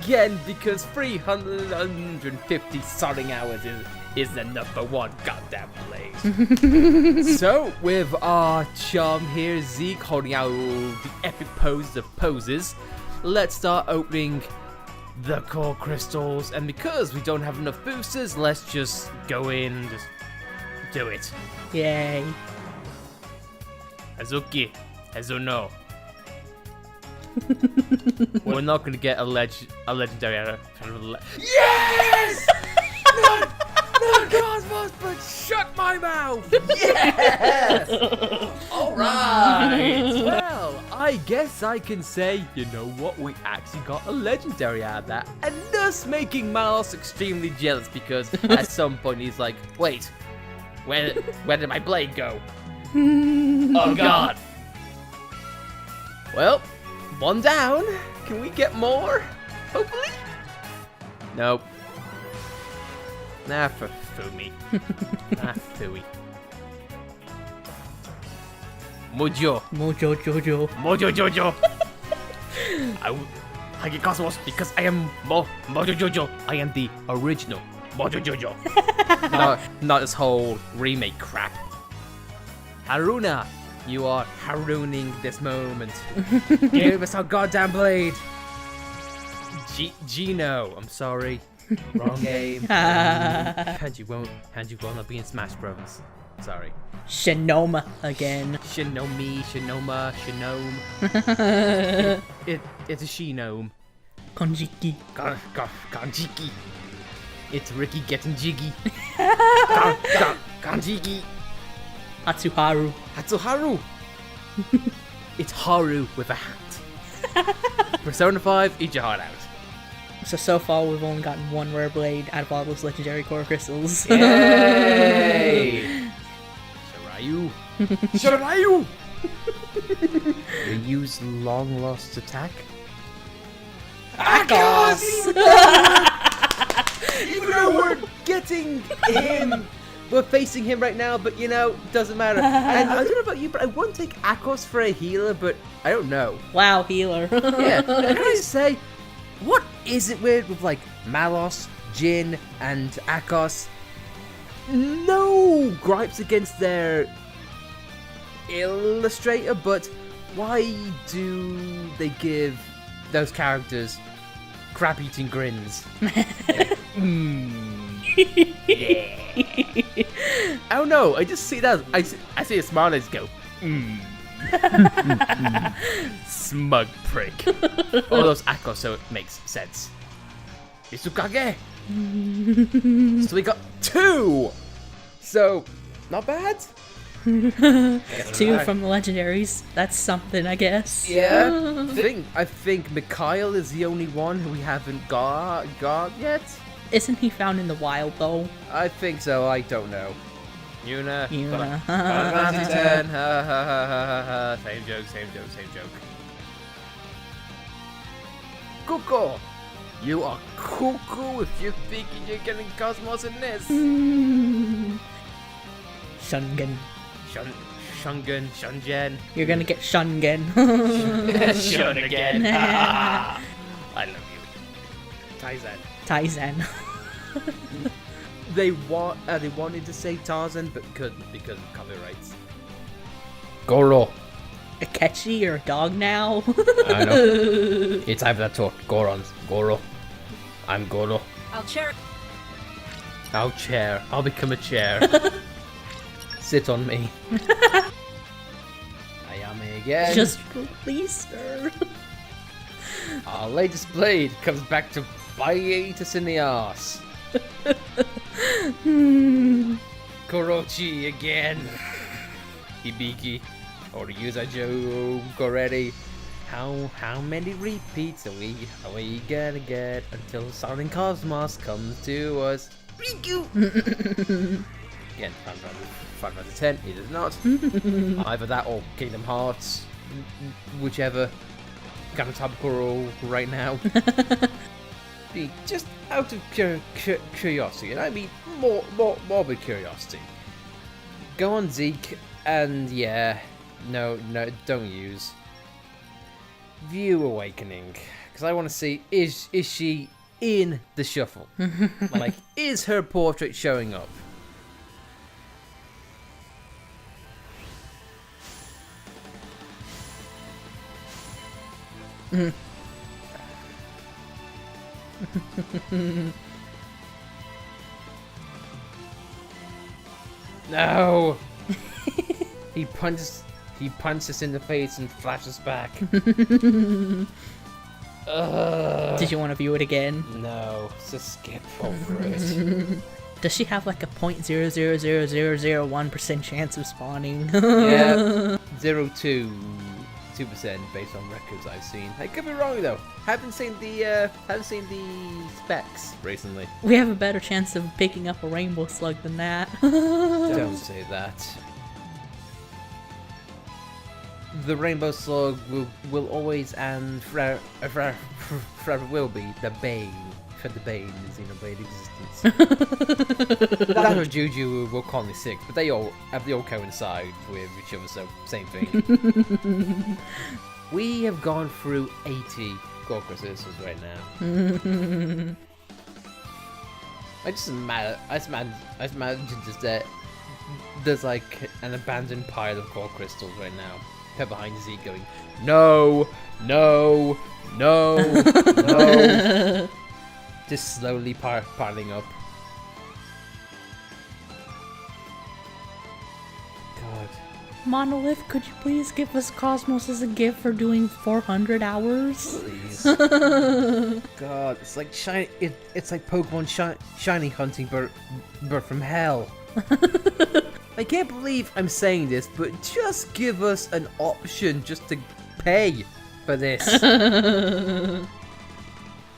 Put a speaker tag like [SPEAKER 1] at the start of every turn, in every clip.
[SPEAKER 1] again because 350 sodding hours is the #1 goddamn Blaze. So, with our charm here, Zeke holding out the epic pose of poses, let's start opening the core crystals. And because we don't have enough boosters, let's just go in and just do it.
[SPEAKER 2] Yay.
[SPEAKER 1] Hazuki, Hazuno. We're not gonna get a legendary out of Yes! No, KOS-MOS, but shut my mouth! Yes! Alright! Well, I guess I can say, you know what, we actually got a legendary out of that, and thus making Miles extremely jealous because at some point he's like, wait, where did my blade go? Oh god! Well, one down. Can we get more? Hopefully? Nope. Nah, for Fumi. Nah, Fui. Mojo.
[SPEAKER 2] Mojo Jojo.
[SPEAKER 1] Mojo Jojo. I get KOS-MOS because I am Mojo Jojo. I am the original Mojo Jojo. not this whole remake crap. Haruna, you are Haruning this moment. Give us our goddamn blade. Gino, I'm sorry. Wrong game. And you won't be in Smash Bros. Sorry.
[SPEAKER 2] Shinoma again.
[SPEAKER 1] Shinoma. It's a she-gnome.
[SPEAKER 2] Konjiki.
[SPEAKER 1] Kanjiki. It's Ricky getting jiggy. Kanjiki. Hatsuharu. It's Haru with a hat. Persona 5, eat your heart out.
[SPEAKER 2] So far we've only gotten one rare blade out of all those legendary core crystals.
[SPEAKER 1] Yay! Shirayu! We use long lost attack.
[SPEAKER 2] Akos!
[SPEAKER 1] Even though we're getting him, we're facing him right now, but you know, doesn't matter. And I don't know about you, but I won't take Akos for a healer, but I don't know.
[SPEAKER 2] Wow, healer.
[SPEAKER 1] Yeah, can I say, what is it weird with like Malos, Jin, and Akos? No gripes against their illustrator, but why do they give those characters crap-eating grins? Yeah. I don't know. I just see that. I see a smile and I just go, smug prick. All those Akos, so it makes sense. Isukage. So we got 2. So not bad.
[SPEAKER 2] 2 from the legendaries. That's something, I guess.
[SPEAKER 1] Yeah. I think Mikhail is the only one who we haven't got yet.
[SPEAKER 2] Isn't he found in the wild though?
[SPEAKER 1] I think so. I don't know. Yuna.
[SPEAKER 2] Yuna.
[SPEAKER 1] Same joke. Kuko. You are cuckoo if you're thinking you're getting KOS-MOS in this.
[SPEAKER 2] Shungen.
[SPEAKER 1] Shungen.
[SPEAKER 2] You're gonna get Shungen.
[SPEAKER 1] Shun again. I love you.
[SPEAKER 2] Taizan.
[SPEAKER 1] They wanted to say Tarzan, but couldn't because of copyrights. Goro.
[SPEAKER 2] Akechi, you're a dog now?
[SPEAKER 1] I know. It's time for that talk. Goro. I'm Goro.
[SPEAKER 3] I'll chair.
[SPEAKER 1] I'll become a chair. Sit on me. Ayame again.
[SPEAKER 2] Just release her.
[SPEAKER 1] Our latest blade comes back to bite us in the arse. Korochi again. Hibiki. Or use a joke already. How many repeats are we gonna get until Sonic KOS-MOS comes to us? Riku! Again, 5 out of 10, it is not. Either that or Kingdom Hearts, whichever kind of topical right now. Just out of curiosity, and I mean morbid curiosity. Go on Zeke, and yeah, no, don't use View Awakening. Because I want to see, is she in the shuffle? Like, is her portrait showing up? No! He punches us in the face and flashes back.
[SPEAKER 2] Did you want to view it again?
[SPEAKER 1] No, just skip over it.
[SPEAKER 2] Does she have like a 0.000001% chance of spawning?
[SPEAKER 1] Yeah, 2% based on records I've seen. I could be wrong though. Haven't seen the specs recently.
[SPEAKER 2] We have a better chance of picking up a rainbow slug than that.
[SPEAKER 1] Don't say that. The rainbow slug will always and forever will be the bane in Xenoblade existence. That or Juju will call me sick, but they all coincide with each other, so same thing. We have gone through 80 gold crystals right now. I just imagine just that there's like an abandoned pile of gold crystals right now. Her behind Z going, no, no, no, no. Just slowly piling up. God.
[SPEAKER 2] Monolith, could you please give us KOS-MOS as a gift for doing 400 hours?
[SPEAKER 1] Please. God, it's like it's like Pokemon shiny hunting bird from hell. I can't believe I'm saying this, but just give us an option just to pay for this.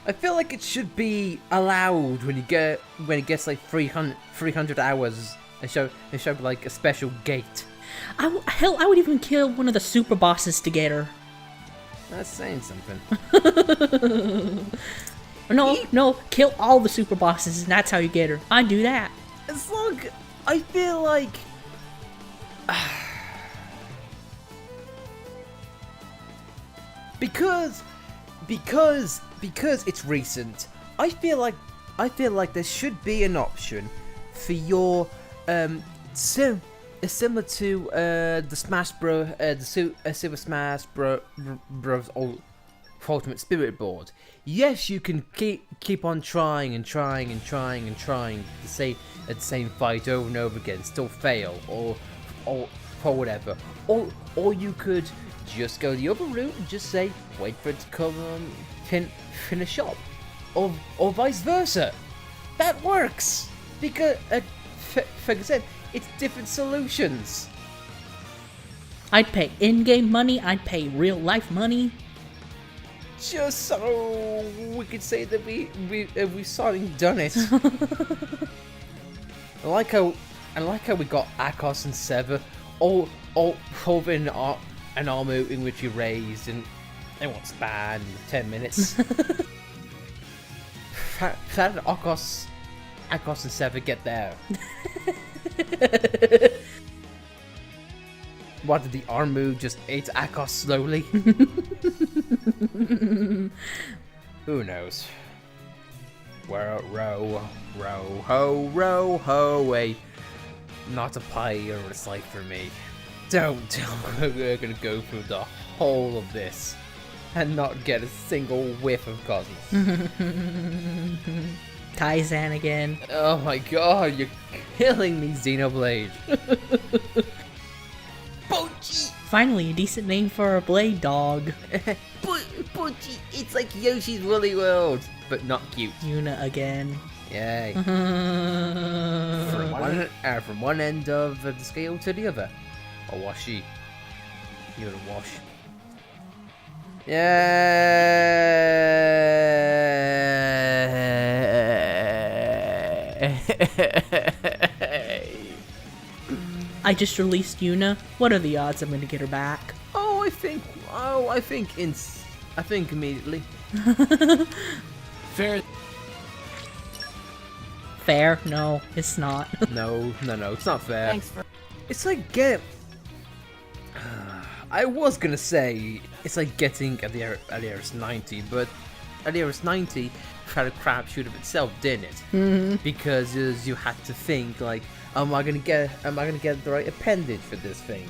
[SPEAKER 1] I feel like it should be allowed when it gets like 300 hours and show like a special gate.
[SPEAKER 2] Hell, I would even kill one of the super bosses to get her.
[SPEAKER 1] That's saying something.
[SPEAKER 2] No, kill all the super bosses and that's how you get her. I'd do that.
[SPEAKER 1] As long I feel like because it's recent, I feel like there should be an option for your similar to the Smash Bros. Super Smash Bros. Ultimate Spirit board. Yes, you can keep on trying and trying and trying and trying to say the same fight over and over again, still fail or whatever. Or you could just go the other route and just say wait for it to come finish up, or vice versa. That works because for example, it's different solutions.
[SPEAKER 2] I'd pay in-game money. I'd pay real-life money.
[SPEAKER 1] Just so we could say that we suddenly done it. I like how we got Akos and Sever all in an armor in which you raised and they won't span 10 minutes. How did Akos and Sever get there? What, did the Armu just ate Akos slowly? Who knows? Row, ho, away. Not a pie or a slice for me. Don't tell me we're gonna go through the whole of this and not get a single whiff of KOS-MOS.
[SPEAKER 2] Taizan again.
[SPEAKER 1] Oh my god, you're killing me, Xenoblade. Pochi!
[SPEAKER 2] Finally, a decent name for a blade dog.
[SPEAKER 1] Pochi, it's like Yoshi's Woolly World, but not cute.
[SPEAKER 2] Yuna again.
[SPEAKER 1] Yay. From one end of the scale to the other. A washy. You're a wash. Yay!
[SPEAKER 2] I just released Yuna. What are the odds I'm gonna get her back?
[SPEAKER 1] I think immediately.
[SPEAKER 3] Fair.
[SPEAKER 2] Fair? No, it's not.
[SPEAKER 1] No, it's not fair.
[SPEAKER 3] Thanks for.
[SPEAKER 1] It's like I was gonna say it's like getting at the Ares 90, but Nearest 90 had a crapshoot of itself, didn't it? Because you had to think like, am I gonna get the right appendage for this thing?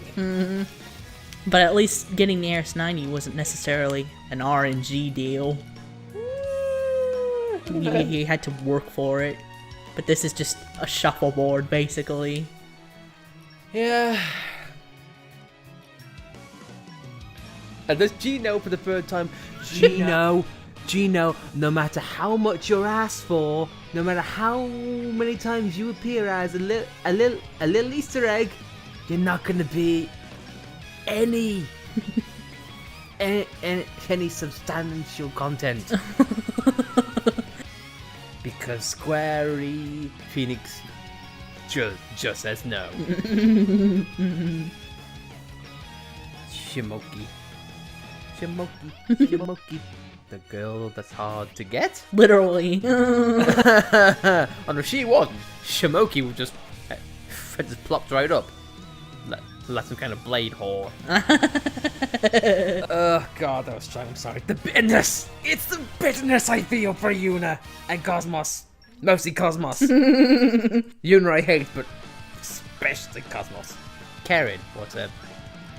[SPEAKER 2] But at least getting the ARS-90 wasn't necessarily an RNG deal. You had to work for it. But this is just a shuffleboard, basically.
[SPEAKER 1] Yeah. And there's Gino for the third time. Gino, no matter how much you're asked for, no matter how many times you appear as a little Easter egg, you're not gonna be any substantial content. Because Square Phoenix just says no. Shimoki. The girl that's hard to get?
[SPEAKER 2] Literally.
[SPEAKER 1] Oh no, she wasn't. Shimoki would just plopped right up. Like some kind of blade whore. Oh god, that was strong. I'm sorry. The bitterness! It's the bitterness I feel for Yuna and KOS-MOS. Mostly KOS-MOS. Yuna I hate, but especially KOS-MOS. Karen, what's a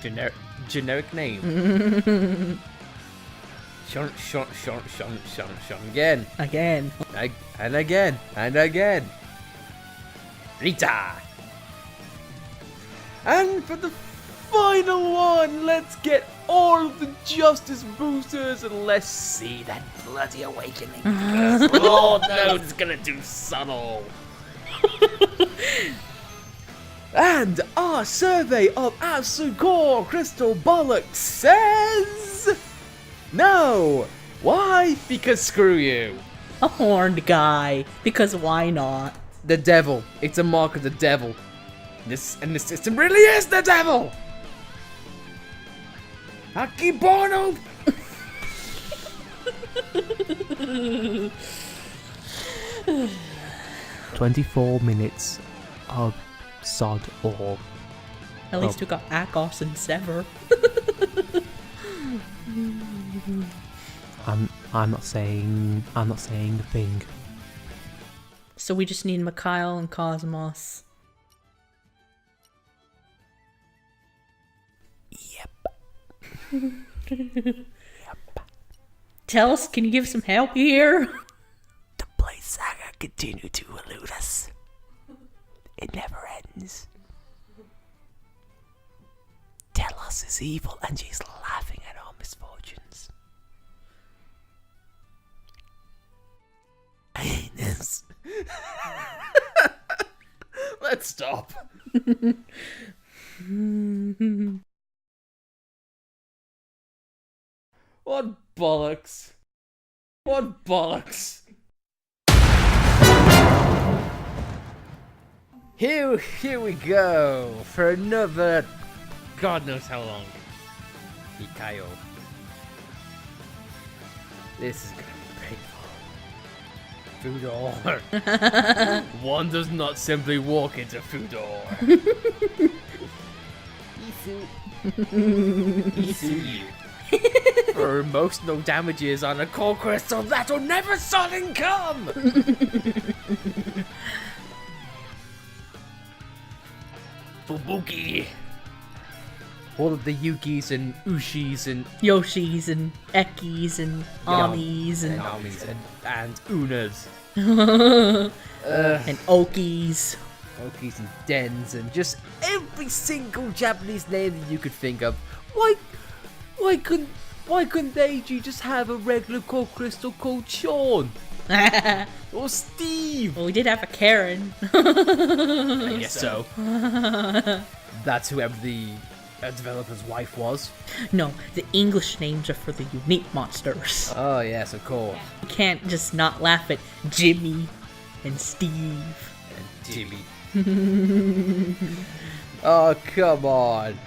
[SPEAKER 1] generic name? Sean again.
[SPEAKER 2] Again.
[SPEAKER 1] And again. Rita! And for the final one, let's get all of the Justice boosters and let's see that bloody awakening. Because Lord knows it's gonna do subtle. And our survey of Absolute Core Crystal Bollocks says no. Why? Because screw you.
[SPEAKER 2] A horned guy. Because why not?
[SPEAKER 1] The devil. It's a mark of the devil. This system really is the devil. Akibono. 24 minutes of sod orb.
[SPEAKER 2] At least we got Akos and Sever.
[SPEAKER 1] I'm not saying a thing.
[SPEAKER 2] So we just need Mikhail and KOS-MOS.
[SPEAKER 1] Yep.
[SPEAKER 2] Tell us, can you give some help here?
[SPEAKER 1] The Blade Saga continue to elude us. It never ends. Telos is evil and she's laughing at our misfortunes. I hate this. Let's stop. What bollocks? What bollocks? Here we go for another God knows how long. Ikayo. This is gonna be painful. Fudor. One does not simply walk into Fudor. Isu. For emotional damages on a core crystal that'll never sudden come! Fubuki! All of the Yukis and Ushis and
[SPEAKER 2] Yoshis and Ekis and Amis and
[SPEAKER 1] Unas.
[SPEAKER 2] and Okis.
[SPEAKER 1] Okis and Dens and just every single Japanese name that you could think of. Why couldn't they just have a regular core crystal called Sean? Or Steve?
[SPEAKER 2] Well, we did have a Karen.
[SPEAKER 1] I guess so. That's whoever the developer's wife was.
[SPEAKER 2] No, the English names are for the unique monsters.
[SPEAKER 1] Oh yes, of course.
[SPEAKER 2] You can't just not laugh at Jimmy and Steve.
[SPEAKER 1] And Jimmy. Oh, come on.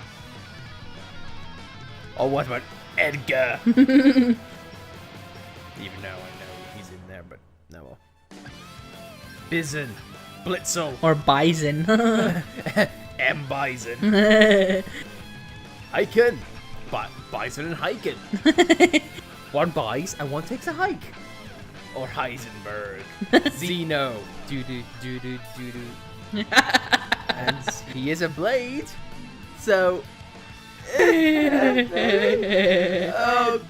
[SPEAKER 1] Oh, what about Edgar? Even though I know he's in there, but no. Well. Bison. Blitzel.
[SPEAKER 2] Or Bison.
[SPEAKER 1] M. Bison. Hiken. Bison and Hiken. One buys and one takes a hike. or Heisenberg. Xeno. Doo-doo. And he is a blade. So. Oh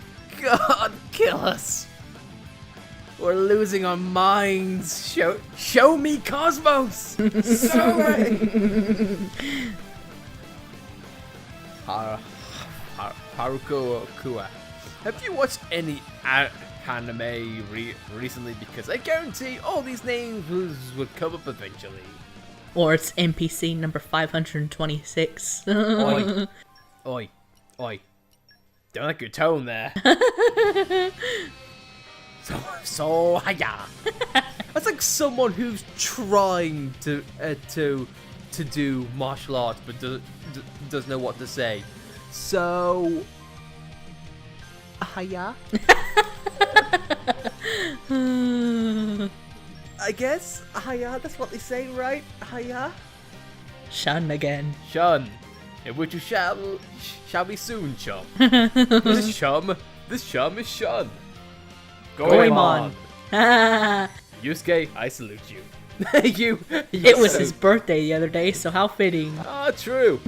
[SPEAKER 1] God, kill us. We're losing our minds. Show me KOS-MOS. Haruko Kua. Have you watched any anime recently? Because I guarantee all these names would come up eventually.
[SPEAKER 2] Or it's NPC number 526.
[SPEAKER 1] Oi. Don't like your tone there. So hiya. That's like someone who's trying to do martial arts but doesn't know what to say. So hiya. I guess hiya. That's what they say, right? Hiya.
[SPEAKER 2] Shun again.
[SPEAKER 1] Shun. In which you shall be soon, chum. This chum is Shun.
[SPEAKER 2] Goemon.
[SPEAKER 1] Yusuke, I salute you.
[SPEAKER 2] It was his birthday the other day, so how fitting.
[SPEAKER 1] Ah, true.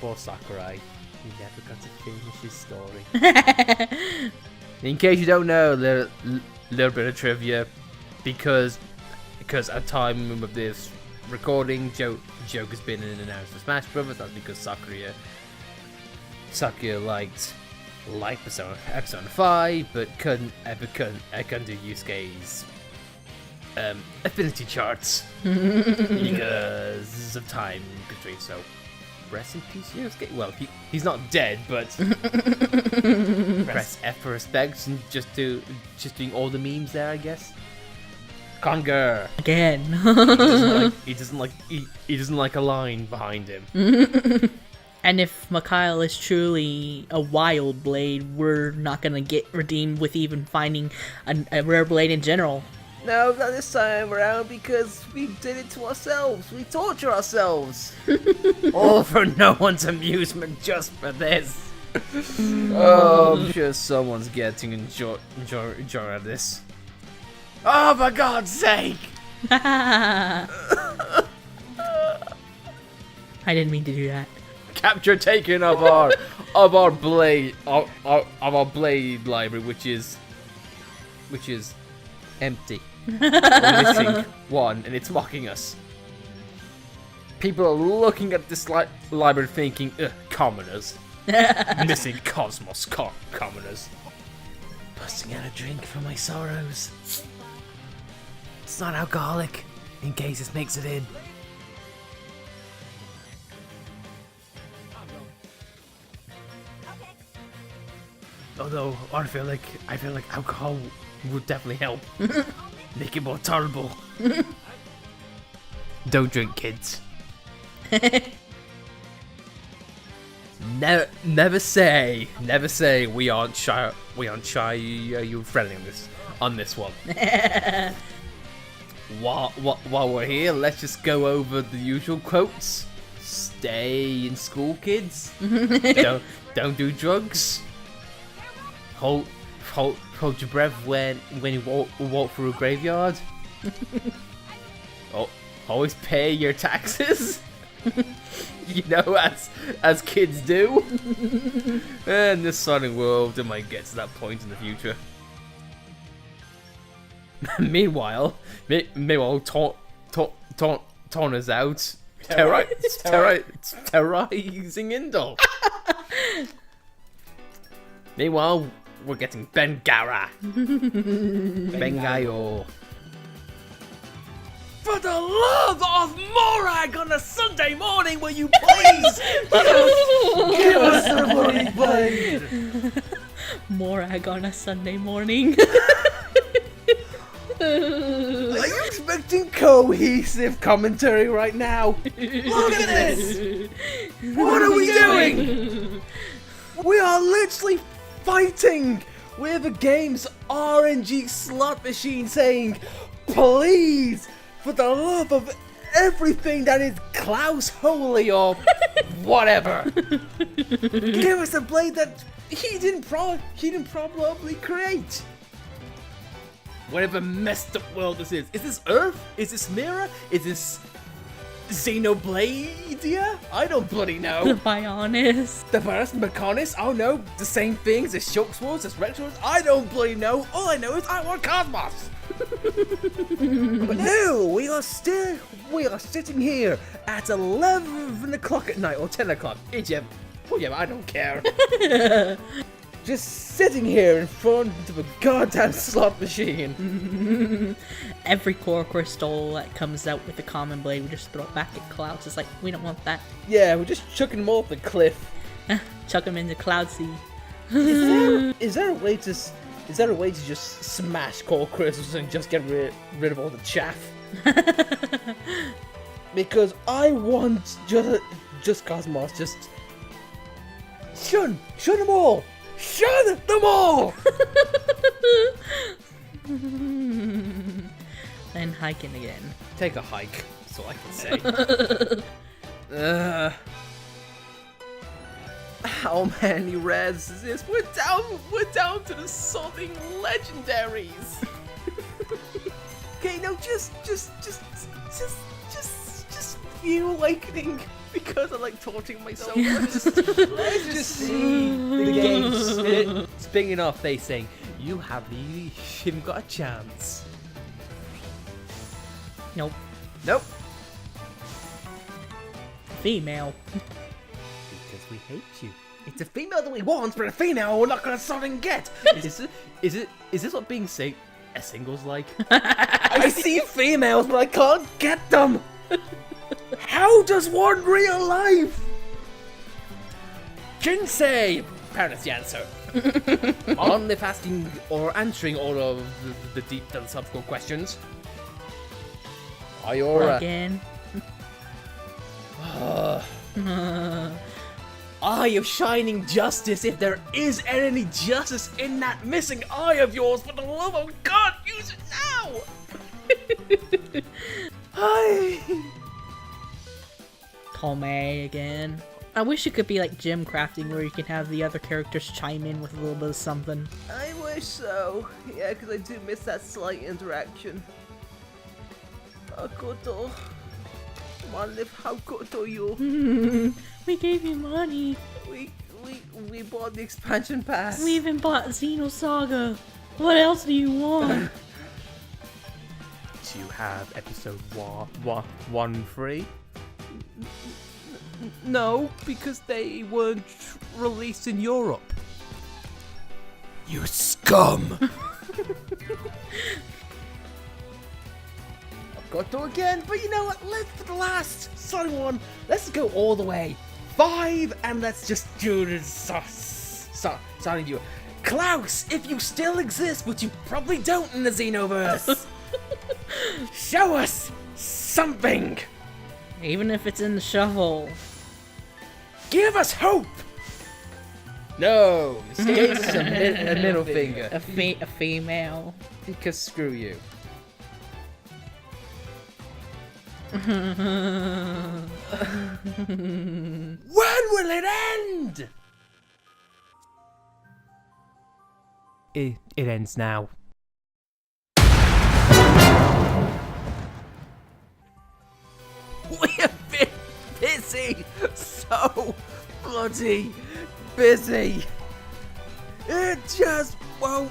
[SPEAKER 1] Poor Sakurai. He never got to finish his story. In case you don't know, little bit of trivia, because at time of this recording, Joke has been in and out of Smash Brothers. That's because Sakurai liked Persona 5, but couldn't do Yusuke's affinity charts because of time constraints. So rest in peace, Yusuke. Well, he's not dead, but press F for respect and just doing all the memes there, I guess. Conger
[SPEAKER 2] Again.
[SPEAKER 1] he doesn't like a line behind him.
[SPEAKER 2] And if Mikhail is truly a wild blade, we're not gonna get redeemed with even finding a rare blade in general.
[SPEAKER 1] No, not this time around, because we did it to ourselves. We torture ourselves. All for no one's amusement, just for this. Oh, I'm sure someone's getting enjoy out of this. Oh, for God's sake!
[SPEAKER 2] I didn't mean to do that.
[SPEAKER 1] Capture taken of our blade library, which is empty. We're missing one, and it's mocking us. People are looking at this library thinking, commoners. Missing KOS-MOS commoners. Busting out a drink for my sorrows. It's not alcoholic, in case this makes it in. Although I feel like alcohol would definitely help. Make it more tolerable. Don't drink, kids. Never say we aren't shy. You're friendly on this one. While we're here, let's just go over the usual quotes. Stay in school, kids. Don't do drugs. Hold your breath when you walk through a graveyard. Always pay your taxes. You know, as kids do. And this Sonic world, it might get to that point in the future. Meanwhile, Torna's out terrorizing Indol. Meanwhile, we're getting Bengara. Bengayo. For the love of Morag on a Sunday morning, will you please give us the bloody blade?
[SPEAKER 2] Morag on a Sunday morning.
[SPEAKER 1] Are you expecting cohesive commentary right now? Look at this! What are we doing? We are literally fighting with the game's RNG slot machine saying, please, for the love of everything that is Klaus Holy or whatever, give us a blade that he didn't probably create. whatever messed up world this is. Is this Earth? Is this Mirror? Is this Xenoblade? I don't bloody know.
[SPEAKER 2] The Bionis.
[SPEAKER 1] The Virus Mechanis? Oh no, the same things as Shulk's Wars, as Retros? I don't bloody know. All I know is I want KOS-MOS. But no, we are sitting here at 11 o'clock at night, or 10 o'clock. Whatever, I don't care. Just sitting here in front of a goddamn slot machine.
[SPEAKER 2] Every core crystal that comes out with the common blade, we just throw it back at Clouds. It's like, we don't want that.
[SPEAKER 1] Yeah, we're just chucking them off the cliff.
[SPEAKER 2] Chuck them into Cloud Sea.
[SPEAKER 1] Is there a way to just smash core crystals and just get rid of all the chaff? Because I want just KOS-MOS, just shun them all. Shun them all!
[SPEAKER 2] And hiking again.
[SPEAKER 1] Take a hike, that's all I can say. How many reds is this? We're down to the sodding legendaries. Okay, no, just feel awakening. Because I like torturing myself. Let's just see the game spinning off. They saying, you haven't got a chance.
[SPEAKER 2] Nope.
[SPEAKER 1] Nope.
[SPEAKER 2] Female.
[SPEAKER 1] Because we hate you. It's a female that we want, but a female we're not gonna suddenly get. Is this what being a single's like? I see females, but I can't get them. How does one real life? Jinsei! Apparently the answer. On if asking or answering all of the deep philosophical questions. Iora.
[SPEAKER 2] Again.
[SPEAKER 1] Eye of shining justice, if there is any justice in that missing eye of yours, for the love of God, use it now! Hi.
[SPEAKER 2] Tomei again. I wish it could be like gym crafting where you can have the other characters chime in with a little bit of something.
[SPEAKER 1] I wish so. Yeah, because I do miss that slight interaction. Hakoto. How Koto you?
[SPEAKER 2] We gave you money.
[SPEAKER 1] We bought the expansion pass.
[SPEAKER 2] We even bought Xenosaga. What else do you want?
[SPEAKER 1] Do you have episode 1 free? No, because they weren't released in Europe. You scum! I've got to again, but you know what? Let's for the last Sonic one. Let's go all the way 5, and let's just do this. Sonic you, Klaus, if you still exist, which you probably don't in the Xenoverse, show us something.
[SPEAKER 2] Even if it's in the shovel.
[SPEAKER 1] Give us hope! No, Skate's a middle finger.
[SPEAKER 2] A female.
[SPEAKER 1] Because screw you. When will it end? It ends now. We have been busy, so bloody busy. It just won't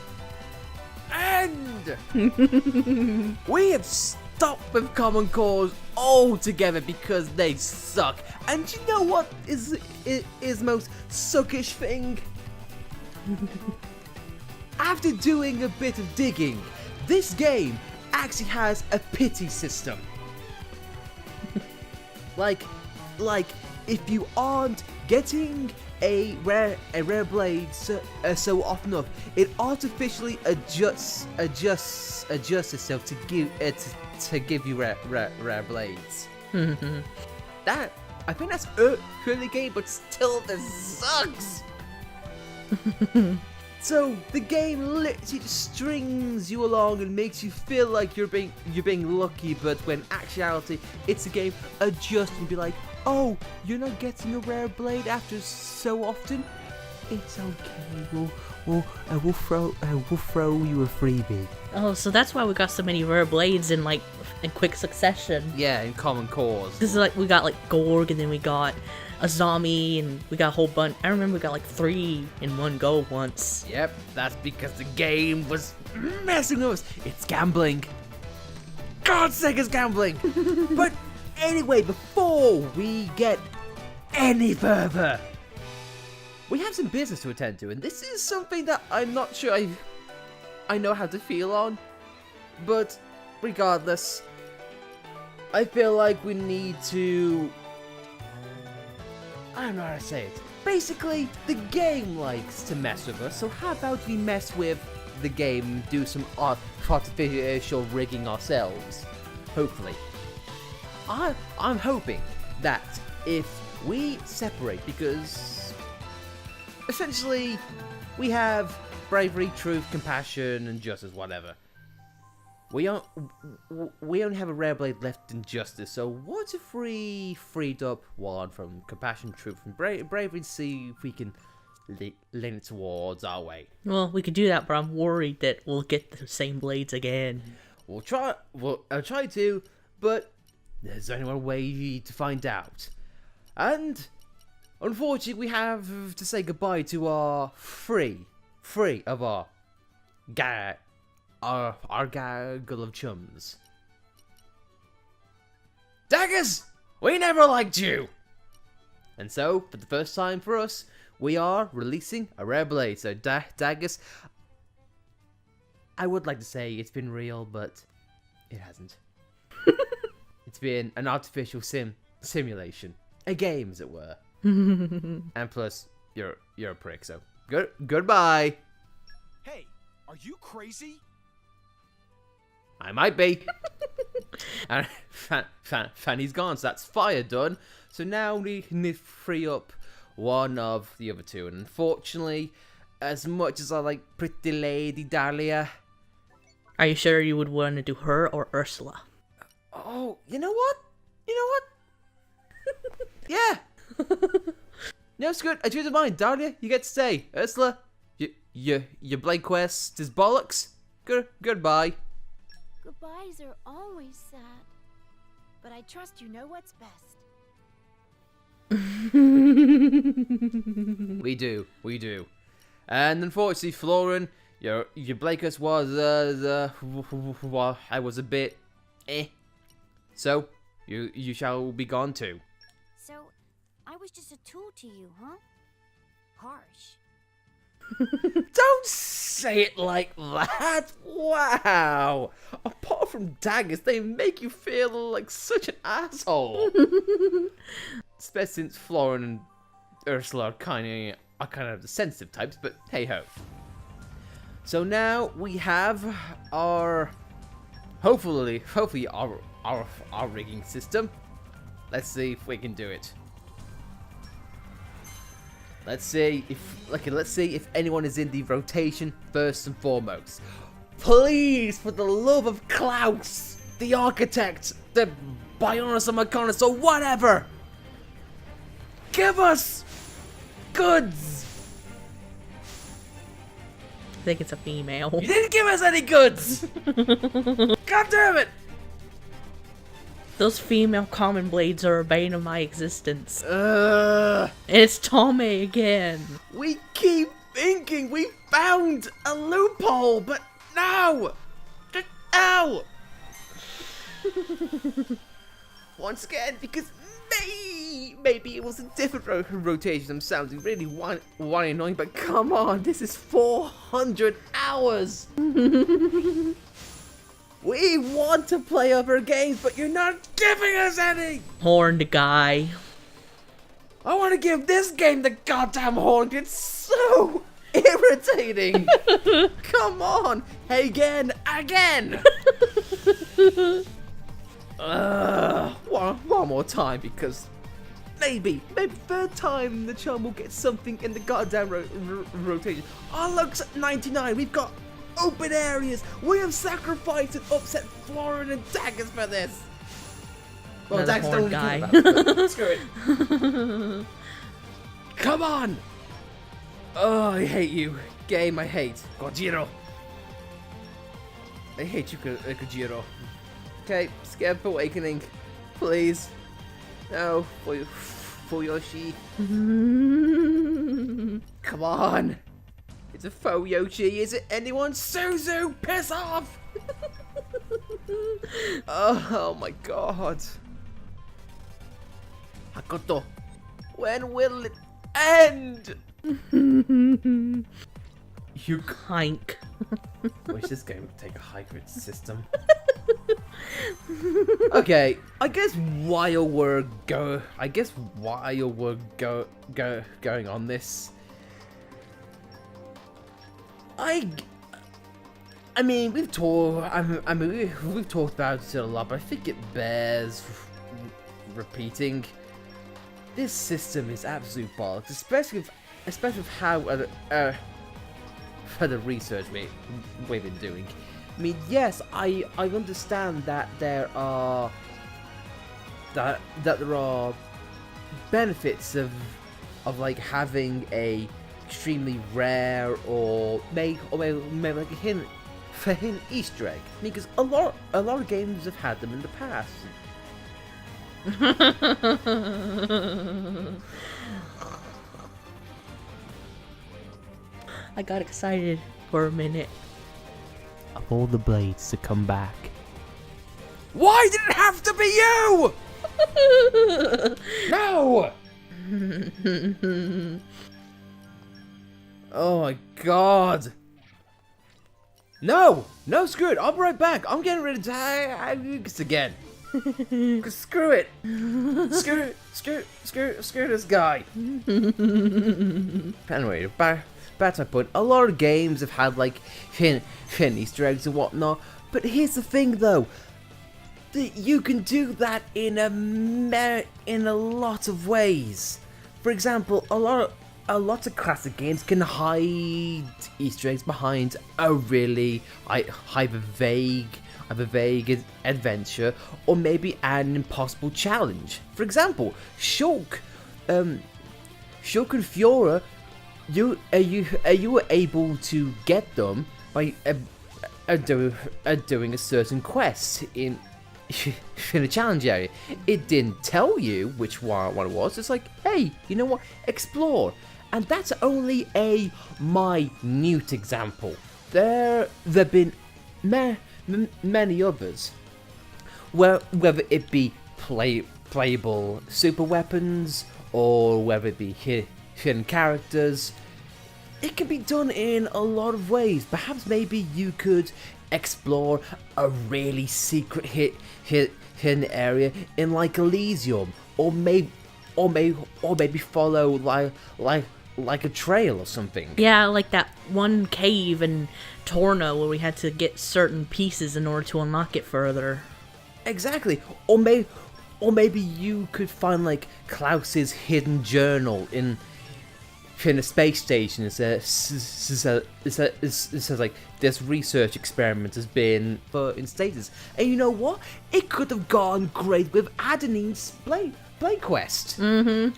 [SPEAKER 1] end. We have stopped with Common Cause altogether because they suck. And you know what is most suckish thing? After doing a bit of digging, this game actually has a pity system. Like if you aren't getting a rare blade so often enough, it artificially adjusts itself to give you rare blades. That I think that's early game, but still this sucks. So the game literally just strings you along and makes you feel like you're being lucky, but when actuality it's a game adjust and be like, oh, you're not getting a rare blade after so often? It's okay. We'll throw you a freebie.
[SPEAKER 2] Oh, so that's why we got so many rare blades in quick succession.
[SPEAKER 1] Yeah, in common cause.
[SPEAKER 2] Because we got Gorg, and then we got a zombie, and we got a whole bunch. I remember we got 3 in one go once.
[SPEAKER 1] Yep, that's because the game was messing with us. It's gambling. God's sake, it's gambling. But anyway, before we get any further, we have some business to attend to, and this is something that I'm not sure I know how to feel on. But regardless, I feel like we need to... I don't know how to say it. Basically, the game likes to mess with us, so how about we mess with the game, do some artificial rigging ourselves? Hopefully. I'm hoping that if we separate, because essentially we have bravery, truth, compassion, and justice, whatever. We only have a rare blade left in justice, so what if we freed up one from compassion, truth, and bravery and see if we can lean it towards our way?
[SPEAKER 2] Well, we could do that, but I'm worried that we'll get the same blades again.
[SPEAKER 1] I'll try to, but there's only one way to find out. And unfortunately, we have to say goodbye to our three of our gaggle of chums. Daggers, we never liked you! And so, for the first time for us, we are releasing a rare blade. So, Daggers, I would like to say it's been real, but it hasn't. It's been an artificial simulation. A game, as it were. And plus, you're a prick, so goodbye.
[SPEAKER 3] Hey, are you crazy?
[SPEAKER 1] I might be. And Fanny's gone, so that's fire done. So now we need to free up one of the other two. And unfortunately, as much as I like Pretty Lady Dahlia...
[SPEAKER 2] Are you sure you would want to do her or Ursula?
[SPEAKER 1] Oh, you know what? Yeah. No, it's good. I changed my mind. Dahlia, you get to stay. Ursula, your blade quest is bollocks. Goodbye.
[SPEAKER 4] Goodbyes are always sad, but I trust you know what's best.
[SPEAKER 1] We do. And unfortunately, Florin, your blade quest was I was a bit So you shall be gone too.
[SPEAKER 4] So, I was just a tool to you, huh? Harsh.
[SPEAKER 1] Don't say it like that! Wow! Apart from daggers, they make you feel like such an asshole. Especially since Florin and Ursula are kind of the sensitive types, but hey ho. So now we have our hopefully our rigging system. Let's see if we can do it. Let's see if anyone is in the rotation first and foremost. Please, for the love of Klaus, the architect, the Bionis and Mechanis, or whatever, give us goods.
[SPEAKER 2] I think it's a female.
[SPEAKER 1] You didn't give us any goods. God damn it!
[SPEAKER 2] Those female common blades are a bane of my existence. It's Tomei again.
[SPEAKER 1] We keep thinking we found a loophole, but no! Just ow! Once again, because maybe it was a different rotation. I'm sounding really whiny annoying, but come on, this is 400 hours! We want to play other games, but you're not giving us any!
[SPEAKER 2] Horned guy.
[SPEAKER 1] I want to give this game the goddamn horn. It's so irritating. Come on. Again. One more time, because maybe third time the chum will get something in the goddamn rotation. Our luck's at 99. We've got open areas. We have sacrificed and upset Florin and Daggers for this. Well,
[SPEAKER 2] Another
[SPEAKER 1] Daggers
[SPEAKER 2] horn
[SPEAKER 1] don't
[SPEAKER 2] guy.
[SPEAKER 1] care about it. Screw it. Come on. Oh, I hate you. Game, I hate. Gojiro. I hate you, Gojiro. Okay, Skip Awakening. Please. No, for Yoshi. Come on. It's a faux Yoshi. Is it anyone? Suzu, piss off! Oh my god. Hakoto, when will it end? You
[SPEAKER 2] Hank.
[SPEAKER 1] wish this game would take a hybrid system. Okay, I guess while we're going on this, I mean we've talked about it a lot, but I think it bears repeating. This system is absolute bollocks, especially with how for the research we've been doing. I mean, yes, I understand that there are benefits of like having a extremely rare or maybe like a hidden Easter egg, because a lot of games have had them in the past.
[SPEAKER 2] I got excited for a minute.
[SPEAKER 1] Of all the blades to come back. Why did it have to be you? No! Oh my god. No! No, screw it. I'll be right back. I'm getting ready to do this again. Screw it. Screw this guy. Anyway, back to my point. A lot of games have had like hidden Easter eggs and whatnot. But here's the thing though. That you can do that in a lot of ways. For example, a lot of classic games can hide Easter eggs behind a really either vague adventure or maybe an impossible challenge. For example, Shulk and Fiora, you were able to get them by doing a certain quest in a challenge area. It didn't tell you which one it was. It's like, hey, you know what? Explore. And that's only a minute example. There have been many others, whether it be playable super weapons or whether it be hidden characters. It can be done in a lot of ways. Perhaps maybe you could explore a really secret hidden area in like Elysium, or maybe follow like a trail or something.
[SPEAKER 2] Yeah, like that one cave in Torno where we had to get certain pieces in order to unlock it further.
[SPEAKER 1] Exactly. Or maybe you could find like Klaus's hidden journal in a space station. It says like this research experiment has been in status. And you know what? It could have gone great with Adenine's play quest.
[SPEAKER 2] Mm-hmm.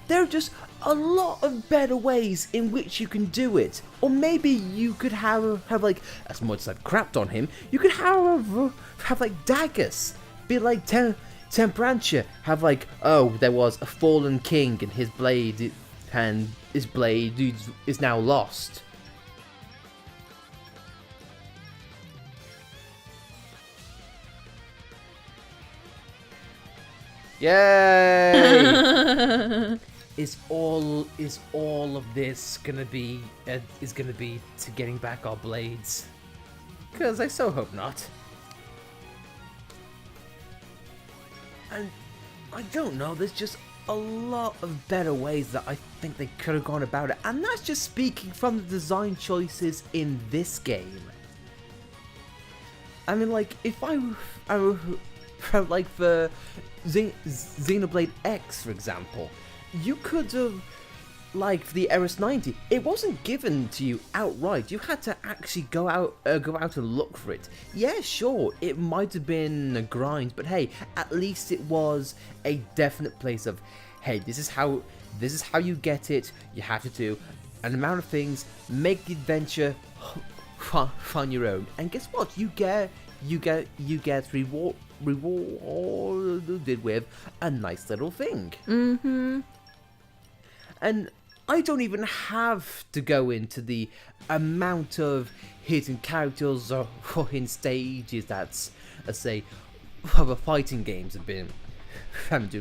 [SPEAKER 1] There are just a lot of better ways in which you can do it. Or maybe you could have like, as much as I've crapped on him, you could have like daggers. Be like Temperantia. Have like, oh, there was a fallen king and his blade is now lost. Yay! Is all of this gonna be to getting back our blades? 'Cause I so hope not. And I don't know, there's just a lot of better ways that I think they could have gone about it, and that's just speaking from the design choices in this game. I mean, like, if I like for Xenoblade X, for example, you could have, like, for the RS-90, it wasn't given to you outright. You had to actually go out and look for it. Yeah, sure, it might have been a grind, but hey, at least it was a definite place of, hey, this is how you get it. You have to do an amount of things, make the adventure on your own, and guess what? You get rewarded with a nice little thing. And I don't even have to go into the amount of hidden characters or hidden stages that's, let's say, other fighting games have been.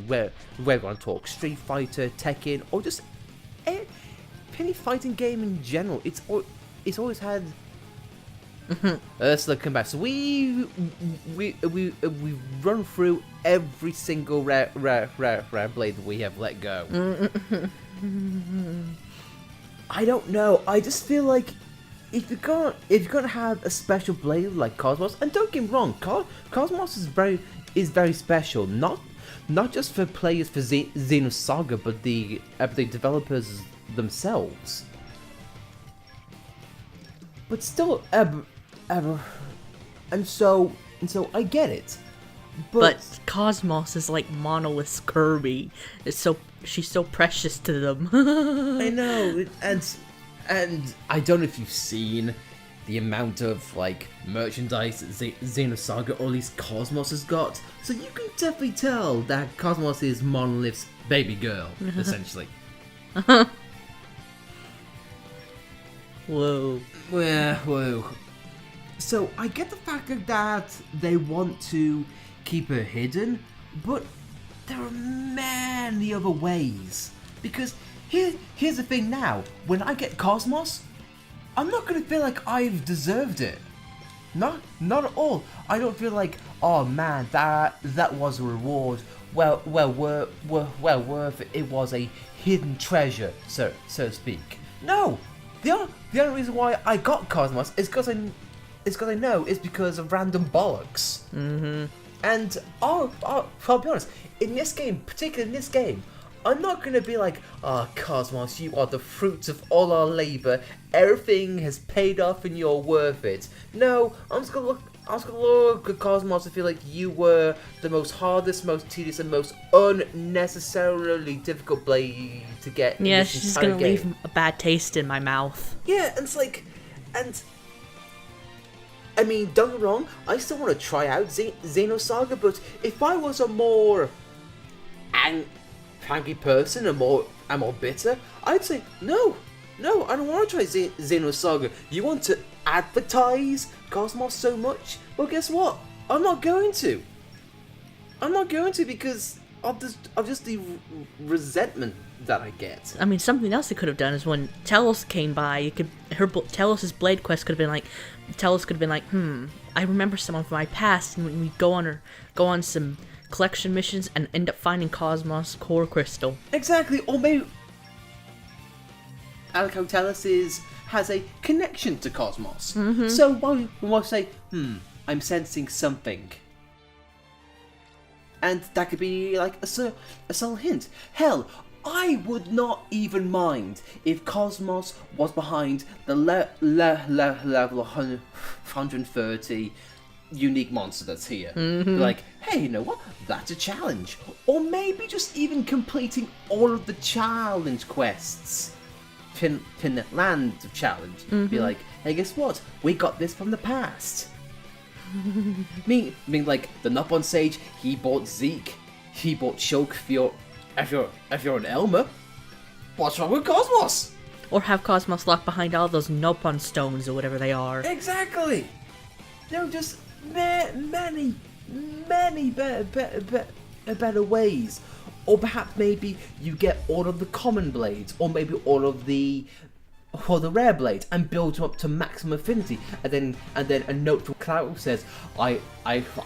[SPEAKER 1] Where we're going to talk Street Fighter, Tekken, or just any fighting game in general. It's always had. Let's come back. So we run through every single rare blade that we have let go. I don't know. I just feel like if you're gonna have a special blade like KOS-MOS, and don't get me wrong, KOS-MOS is very special. Not just for players for Xenosaga, but the developers themselves. But still, and so I get it.
[SPEAKER 2] But KOS-MOS is like Monolith's Kirby. She's so precious to them.
[SPEAKER 1] I know, and I don't know if you've seen the amount of like merchandise that Xenosaga or at least KOS-MOS has got. So you can definitely tell that KOS-MOS is Monolith's baby girl, essentially.
[SPEAKER 2] Whoa.
[SPEAKER 1] Whoa. So I get the fact that they want to keep her hidden, but there are many other ways. Because here's the thing now, when I get KOS-MOS, I'm not gonna feel like I've deserved it. Not at all. I don't feel like, oh man, that was a reward. Well worth it. It was a hidden treasure, so to speak. No, the only reason why I got KOS-MOS is because I know it's because of random bollocks. And I'll be honest, in this game, particularly in this game, I'm not gonna be like, KOS-MOS, you are the fruits of all our labor. Everything has paid off and you're worth it. No, I'm just gonna look at KOS-MOS and feel like you were the most hardest, most tedious, and most unnecessarily difficult blade to get.
[SPEAKER 2] Yeah, she's just gonna leave a bad taste in my mouth.
[SPEAKER 1] Yeah, and it's like, I mean, don't get me wrong, I still want to try out Xenosaga, but if I was a more angry person and more bitter, I'd say no, I don't want to try Xenosaga. You want to advertise KOS-MOS so much? Well, guess what? I'm not going to because of just the resentment that I get.
[SPEAKER 2] I mean, something else they could have done is when Telos came by, Telos's blade quest could have been like, I remember someone from my past, and when we go on some collection missions and end up finding KOS-MOS core crystal.
[SPEAKER 1] Exactly, or maybe Alico Telos has a connection to KOS-MOS. So we might say, I'm sensing something. And that could be like a subtle hint. Hell, I would not even mind if KOS-MOS was behind the level 130 unique monster that's here. Like, hey, you know what? That's a challenge. Or maybe just even completing all of the challenge quests. Finland challenge. Be like, hey, guess what? We got this from the past. mean like the Nopon Sage, he bought Zeke, he bought Shulk if you're an Elmer. What's wrong with KOS-MOS?
[SPEAKER 2] Or have KOS-MOS locked behind all those Nopon stones or whatever they are.
[SPEAKER 1] Exactly. There are just many better ways. Or perhaps maybe you get all of the common blades, or maybe all of the rare blades, and build them up to maximum affinity. And then a note from Cloud says, I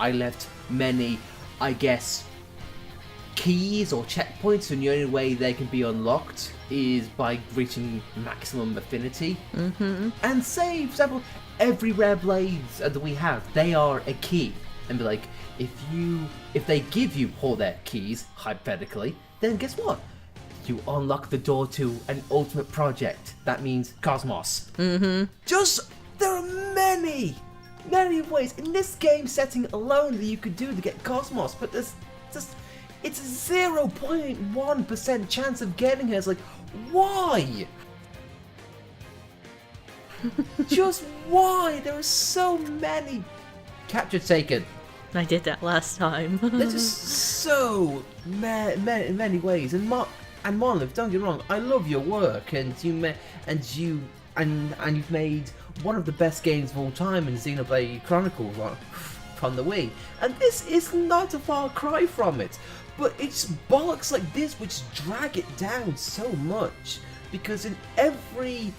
[SPEAKER 1] left many, I guess, keys or checkpoints, and the only way they can be unlocked is by reaching maximum affinity. And say, for example, every rare blades that we have, they are a key. And be like, if they give you all their keys, hypothetically, then guess what? You unlock the door to an ultimate project. That means KOS-MOS. There are many ways in this game setting alone that you could do to get KOS-MOS, but it's a 0.1% chance of getting her. It's like, why? Just why? There are so many capture taken.
[SPEAKER 2] I did that last time.
[SPEAKER 1] There's just so many ways. And Monolith, don't get me wrong, I love your work, and you've made one of the best games of all time in Xenoblade Chronicles from the Wii, and this is not a far cry from it. But it's bollocks like this which drag it down so much. Because in every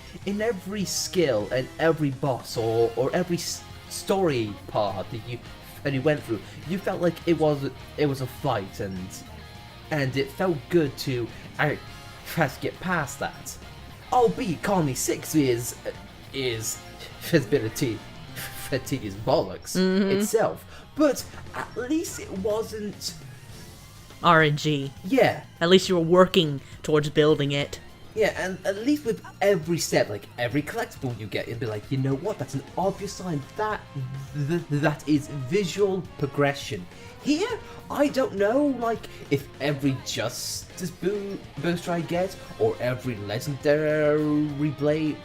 [SPEAKER 1] skill and every boss or every story part that you went through, you felt like it was a fight, and it felt good to try to get past that. Albeit Colony 6 is has been a tedious bollocks itself, but at least it wasn't
[SPEAKER 2] RNG.
[SPEAKER 1] Yeah.
[SPEAKER 2] At least you were working towards building it.
[SPEAKER 1] Yeah, and at least with every step, like every collectible you get, you'll be like, you know what, that's an obvious sign that is visual progression. Here, I don't know, like, if every Justice booster I get, or every legendary blade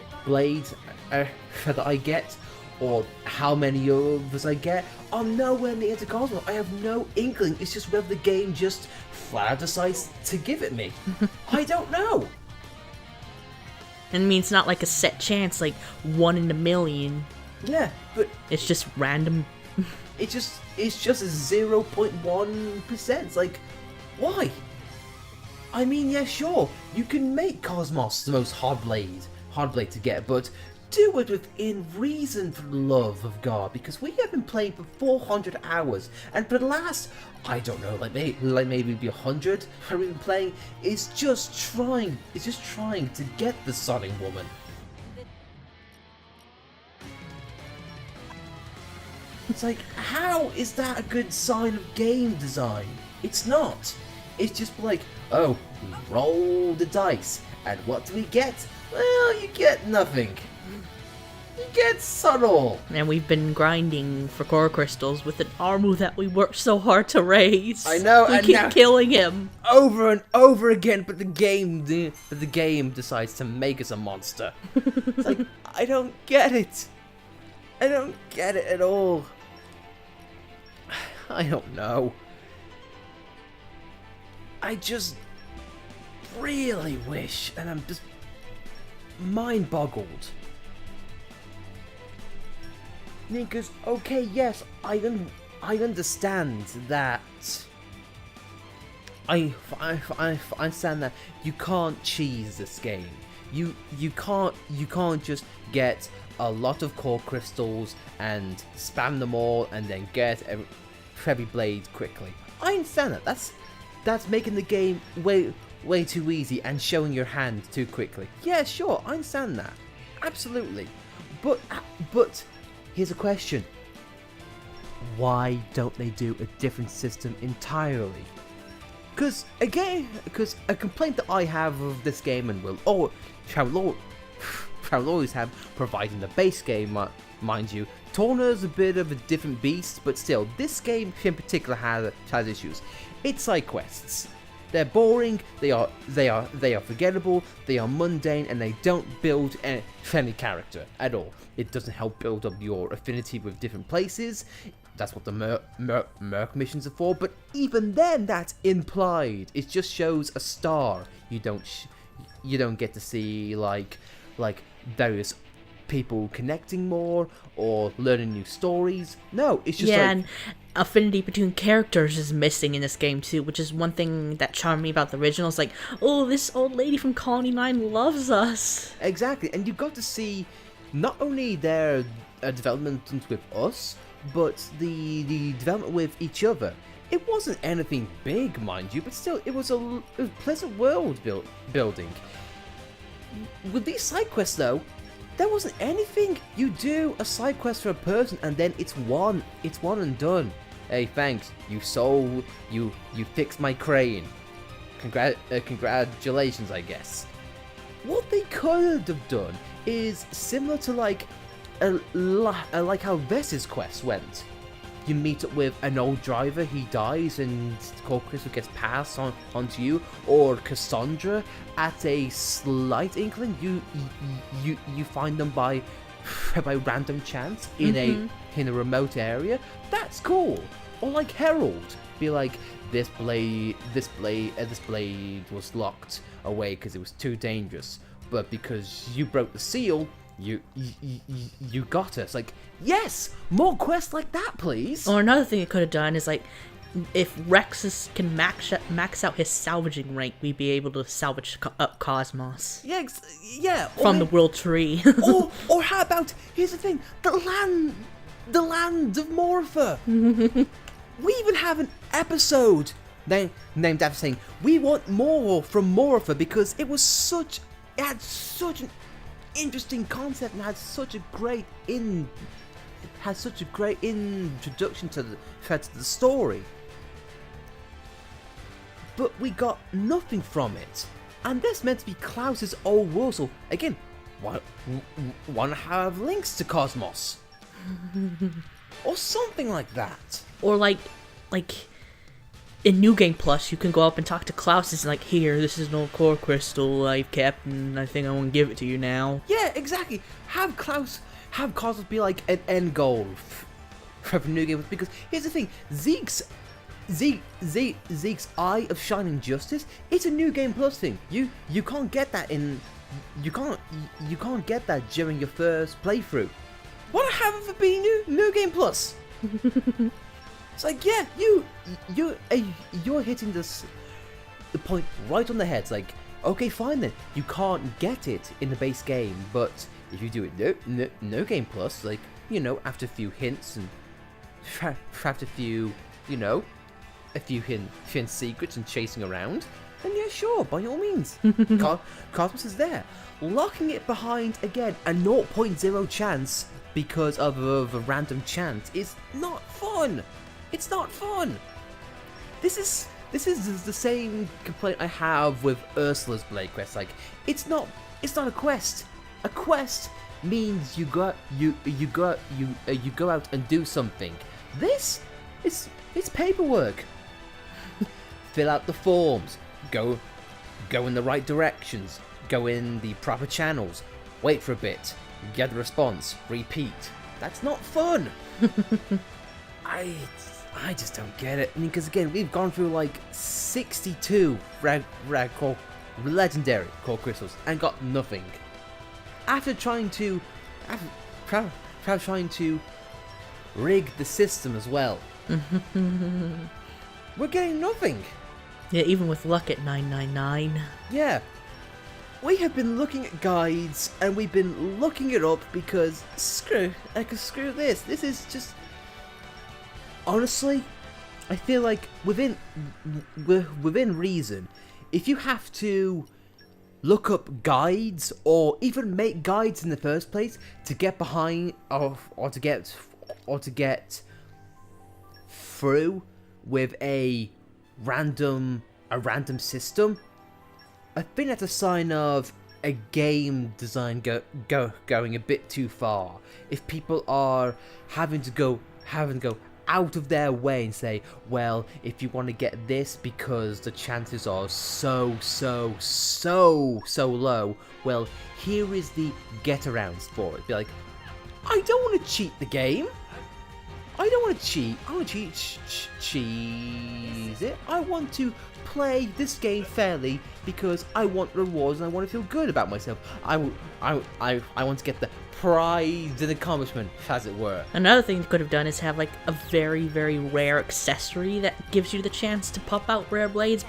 [SPEAKER 1] that I get, or how many others I get, I'm nowhere near to Cosmo. I have no inkling. It's just whether the game just flat out decides to give it me. I don't know.
[SPEAKER 2] And I mean, it's not like a set chance, like 1 in a million.
[SPEAKER 1] Yeah, but
[SPEAKER 2] it's just random.
[SPEAKER 1] It's just a 0.1%. Like, why? I mean, yeah, sure, you can make KOS-MOS the most hard blade to get, but do it within reason, for the love of God, because we have been playing for 400 hours, and for the last, I don't know, like maybe 100 we've been playing, is just trying to get the Sonic Woman. It's like, how is that a good sign of game design? It's not. It's just like, oh, we roll the dice, and what do we get? Well, you get nothing. You get subtle.
[SPEAKER 2] And we've been grinding for core crystals with an Armu that we worked so hard to raise.
[SPEAKER 1] I know,
[SPEAKER 2] we
[SPEAKER 1] and
[SPEAKER 2] keep
[SPEAKER 1] now,
[SPEAKER 2] killing him
[SPEAKER 1] over and over again. But the game decides to make us a monster. It's like, I don't get it. I don't get it at all. I don't know. I just really wish, and I'm just mind-boggled. Because, okay, yes, I understand that. I understand that you can't cheese this game. You can't just get a lot of core crystals and spam them all and then get every blade quickly. I understand that. That's making the game way too easy and showing your hand too quickly. Yeah, sure, I understand that. Absolutely. But here's a question. Why don't they do a different system entirely? Because a complaint that I have of this game, and will always have, providing the base game, mind you, Torna's a bit of a different beast, but still, this game in particular has issues. It's side quests. They're boring, they are forgettable, they are mundane, and they don't build any character at all. It doesn't help build up your affinity with different places. That's what the Merc missions are for, but even then, that's implied. It just shows a star. You don't get to see like various people connecting more or learning new stories. No, it's just
[SPEAKER 2] and affinity between characters is missing in this game too, which is one thing that charmed me about the original. It's like, oh, this old lady from Colony 9 loves us.
[SPEAKER 1] Exactly, and you got to see not only their development with us, but the development with each other. It wasn't anything big, mind you, but still, it was a pleasant world building. With these side quests, though, there wasn't anything. You do a side quest for a person, and then it's one and done. Hey, thanks. You fixed my crane. Congratulations, I guess. What they could have done is similar to like how Vess's quest went. You meet up with an old driver, he dies, and Core Crystal gets passed onto you, or Cassandra, at a slight inkling, you find them by by random chance in a remote area, that's cool. Or like Herald, be like, this blade was locked away because it was too dangerous, but because you broke the seal, you got us. Like, yes, more quests like that, please.
[SPEAKER 2] Or another thing it could have done is like, if Rexus can max out his salvaging rank, we'd be able to salvage up KOS-MOS.
[SPEAKER 1] Yeah.
[SPEAKER 2] From the world tree.
[SPEAKER 1] or how about, here's the thing, the land of Morpher. We even have an episode named after saying we want more from Morpher because it had such an interesting concept and had such a great introduction to the story. But we got nothing from it, and this meant to be Klaus's old world. So again, why have links to KOS-MOS or something like that?
[SPEAKER 2] Or like in New Game Plus, you can go up and talk to Klaus. It's like, here, this is an old core crystal I've kept, and I think I want to give it to you now.
[SPEAKER 1] Yeah, exactly. Have KOS-MOS be like an end goal for New Game, because here's the thing: Zeke's Eye of Shining Justice. It's a New Game Plus thing. You can't get that you can't get that during your first playthrough. What have it be New Game Plus? It's like, yeah, you're hitting the point right on the head. It's like, okay, fine then. You can't get it in the base game, but if you do it no game plus, like, you know, after a few hints and after a few, you know, a few hidden secrets and chasing around, then yeah, sure, by all means, KOS-MOS is there. Locking it behind again a 0.0 chance because of a random chance is not fun. It's not fun. This is the same complaint I have with Ursula's Blade Quest. Like, it's not a quest. A quest means you go out and do something. This it's paperwork. Fill out the forms. Go in the right directions. Go in the proper channels. Wait for a bit. Get a response. Repeat. That's not fun. I just don't get it. I mean, because again, we've gone through like 62 legendary core crystals and got nothing. After trying to rig the system as well, we're getting nothing.
[SPEAKER 2] Yeah, even with luck at 999.
[SPEAKER 1] Yeah. We have been looking at guides and we've been looking it up because screw this. This is just, honestly, I feel like within reason, if you have to look up guides or even make guides in the first place to get behind or to get through with a random system, I think that's a sign of a game design going a bit too far. If people are having to go out of their way and say, well, if you want to get this because the chances are so low, well, here is the get arounds for it. Be like, I don't want to cheat the game. I don't want to cheat. I want to cheese it. I want to play this game fairly because I want rewards and I want to feel good about myself. I want to get the prize and accomplishment, as it were.
[SPEAKER 2] Another thing you could have done is have like a very, very rare accessory that gives you the chance to pop out rare blades,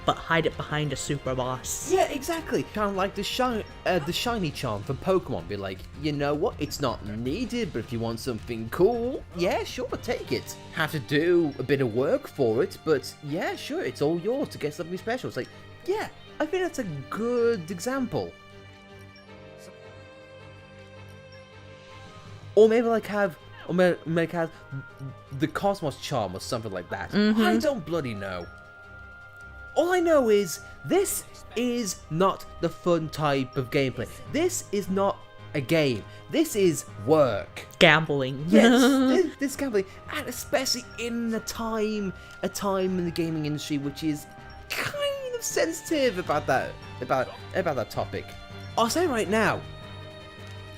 [SPEAKER 2] but hide it behind a super boss.
[SPEAKER 1] Yeah, exactly. Kind of like the shiny charm from Pokemon. Be like, you know what? It's not needed, but if you want something cool, yeah, sure, take it. Have to do a bit of work for it, but yeah, sure, it's all yours to get something special. It's like, yeah, I think that's a good example. Or maybe have the KOS-MOS charm or something like that. I don't bloody know. All I know is this is not the fun type of gameplay. This is not a game. This is work.
[SPEAKER 2] Gambling.
[SPEAKER 1] Yes, this gambling, and especially in a time in the gaming industry which is kind of sensitive about that topic. I'll say right now,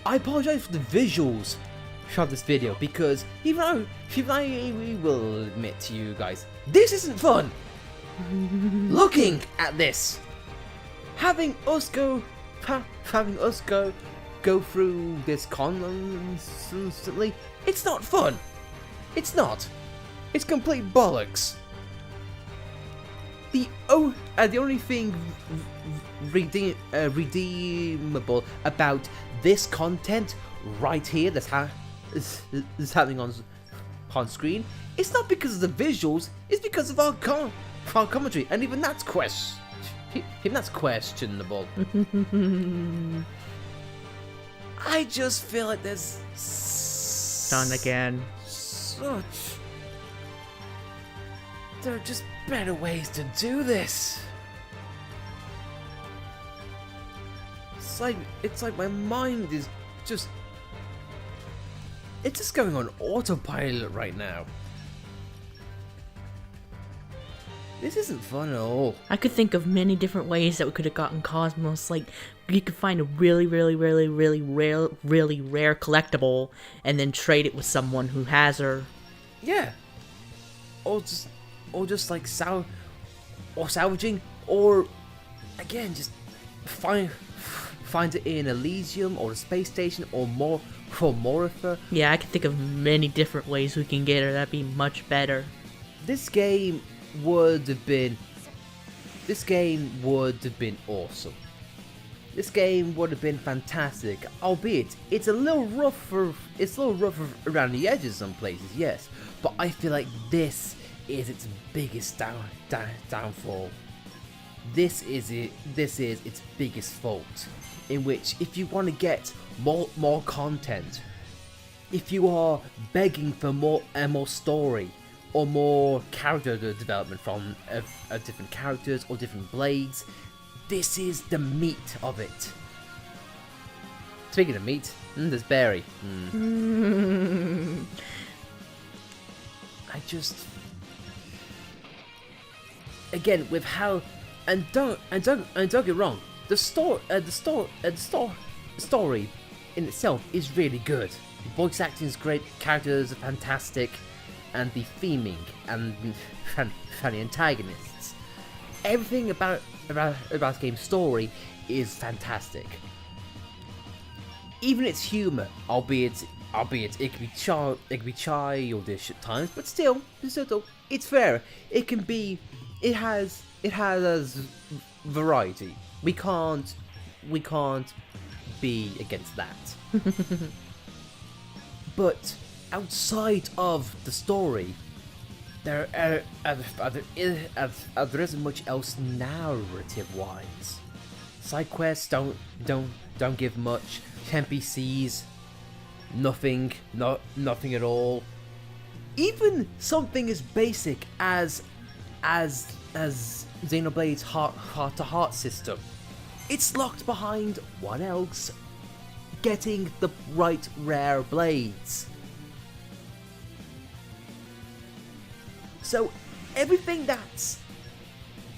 [SPEAKER 1] I apologize for the visuals of this video, because even I will admit to you guys, this isn't fun. Looking at this, having us go through this constantly, it's not fun. It's not. It's complete bollocks. The only thing redeemable about this content right here that's happening on screen, it's not because of the visuals, it's because of our commentary, and even that's questionable. I just feel like there's
[SPEAKER 2] Done again.
[SPEAKER 1] There are just better ways to do this. It's like my mind is just... It's just going on autopilot right now. This isn't fun at all.
[SPEAKER 2] I could think of many different ways that we could have gotten KOS-MOS. Like, you could find a really rare collectible and then trade it with someone who has her.
[SPEAKER 1] Yeah. Or just like salvaging, or again just find it in Elysium or the space station or Moritha.
[SPEAKER 2] Yeah, I could think of many different ways we can get her. That'd be much better.
[SPEAKER 1] This game would have been awesome. This game would have been fantastic, albeit it's a little rougher around the edges in some places, yes, but I feel like this is its biggest downfall. This is its biggest fault, in which if you want to get more content, if you are begging for more story or more character development from different characters or different blades, this is the meat of it. Speaking of meat, there's Barry. I just, again, with how, and don't get wrong, the story in itself is really good. The voice acting is great, characters are fantastic, and the theming and the antagonists, everything about the game's story is fantastic. Even its humor, albeit it can be childish at times, but still, it's fair. It has variety. We can't be against that. But outside of the story, there isn't much else narrative-wise. Side quests don't give much. NPCs, nothing at all. Even something as basic as Xenoblade's heart-to-heart system, it's locked behind what else? Getting the right rare blades. So everything that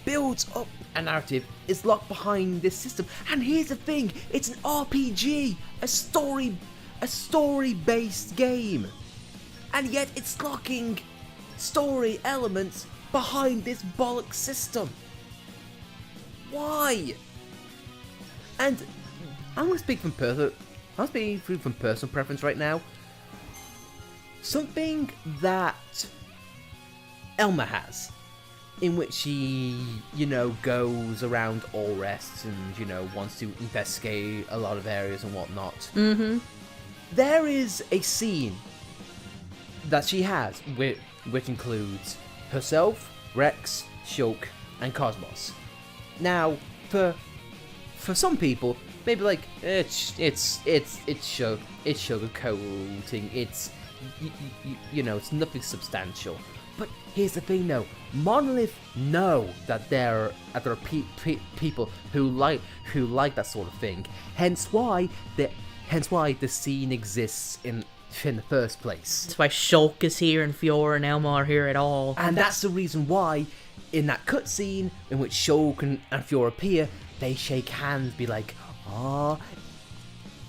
[SPEAKER 1] builds up a narrative is locked behind this system. And here's the thing, it's an RPG, a story-based game. And yet it's locking story elements behind this bollock system. Why? And I'm going to speak from personal preference right now. Something that Elma has, in which she, goes around all rests and, wants to investigate a lot of areas and whatnot.
[SPEAKER 2] Mm-hmm.
[SPEAKER 1] There is a scene that she has, which includes herself, Rex, Shulk, and KOS-MOS. Now, for some people, maybe like it's sugarcoating. It's it's nothing substantial. But here's the thing, though. Monolith know that there are people who like that sort of thing. Hence why the scene exists in the first place.
[SPEAKER 2] That's why Shulk is here and Fiora and Elma are here at all.
[SPEAKER 1] And that's the reason why, in that cutscene in which Shulk and Fiora appear, they shake hands, be like, "Ah."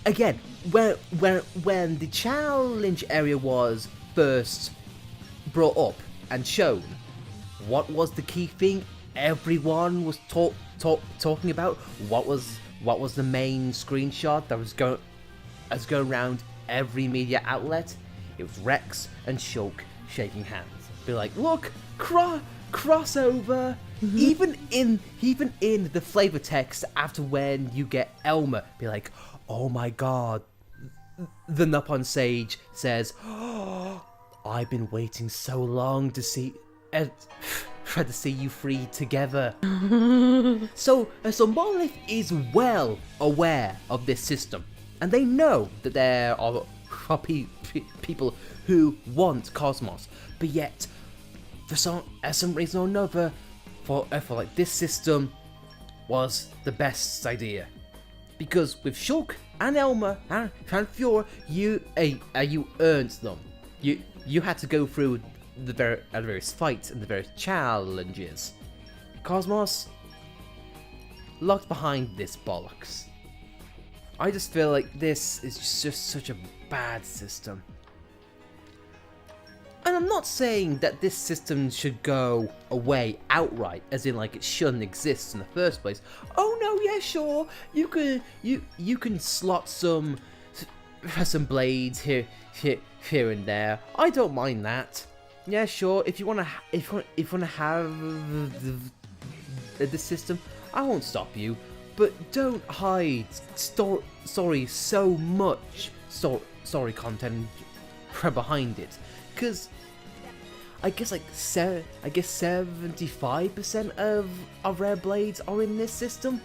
[SPEAKER 1] again, when the challenge area was first brought up and shown, what was the key thing everyone was talking about? What was the main screenshot that was going around every media outlet? It was Rex and Shulk shaking hands. Be like, look, crossover. Even in the flavor text after when you get Elmer, be like, oh my god. The Nupon Sage says, oh, I've been waiting so long to see you three together. So Monolith is well aware of this system, and they know that there are people who want KOS-MOS, but yet, for some reason or another, for like this system was the best idea, because with Shulk and Elmer and Fiora, you earned them. You had to go through the various fights and the various challenges. KOS-MOS locked behind this bollocks. I just feel like this is just such a bad system. And I'm not saying that this system should go away outright, as in like it shouldn't exist in the first place. Oh no, yeah, sure, you can slot some blades here and there. I don't mind that. Yeah, sure. If you wanna have the system, I won't stop you. But don't hide story so much story content behind it, because I guess 75% of rare blades are in this system.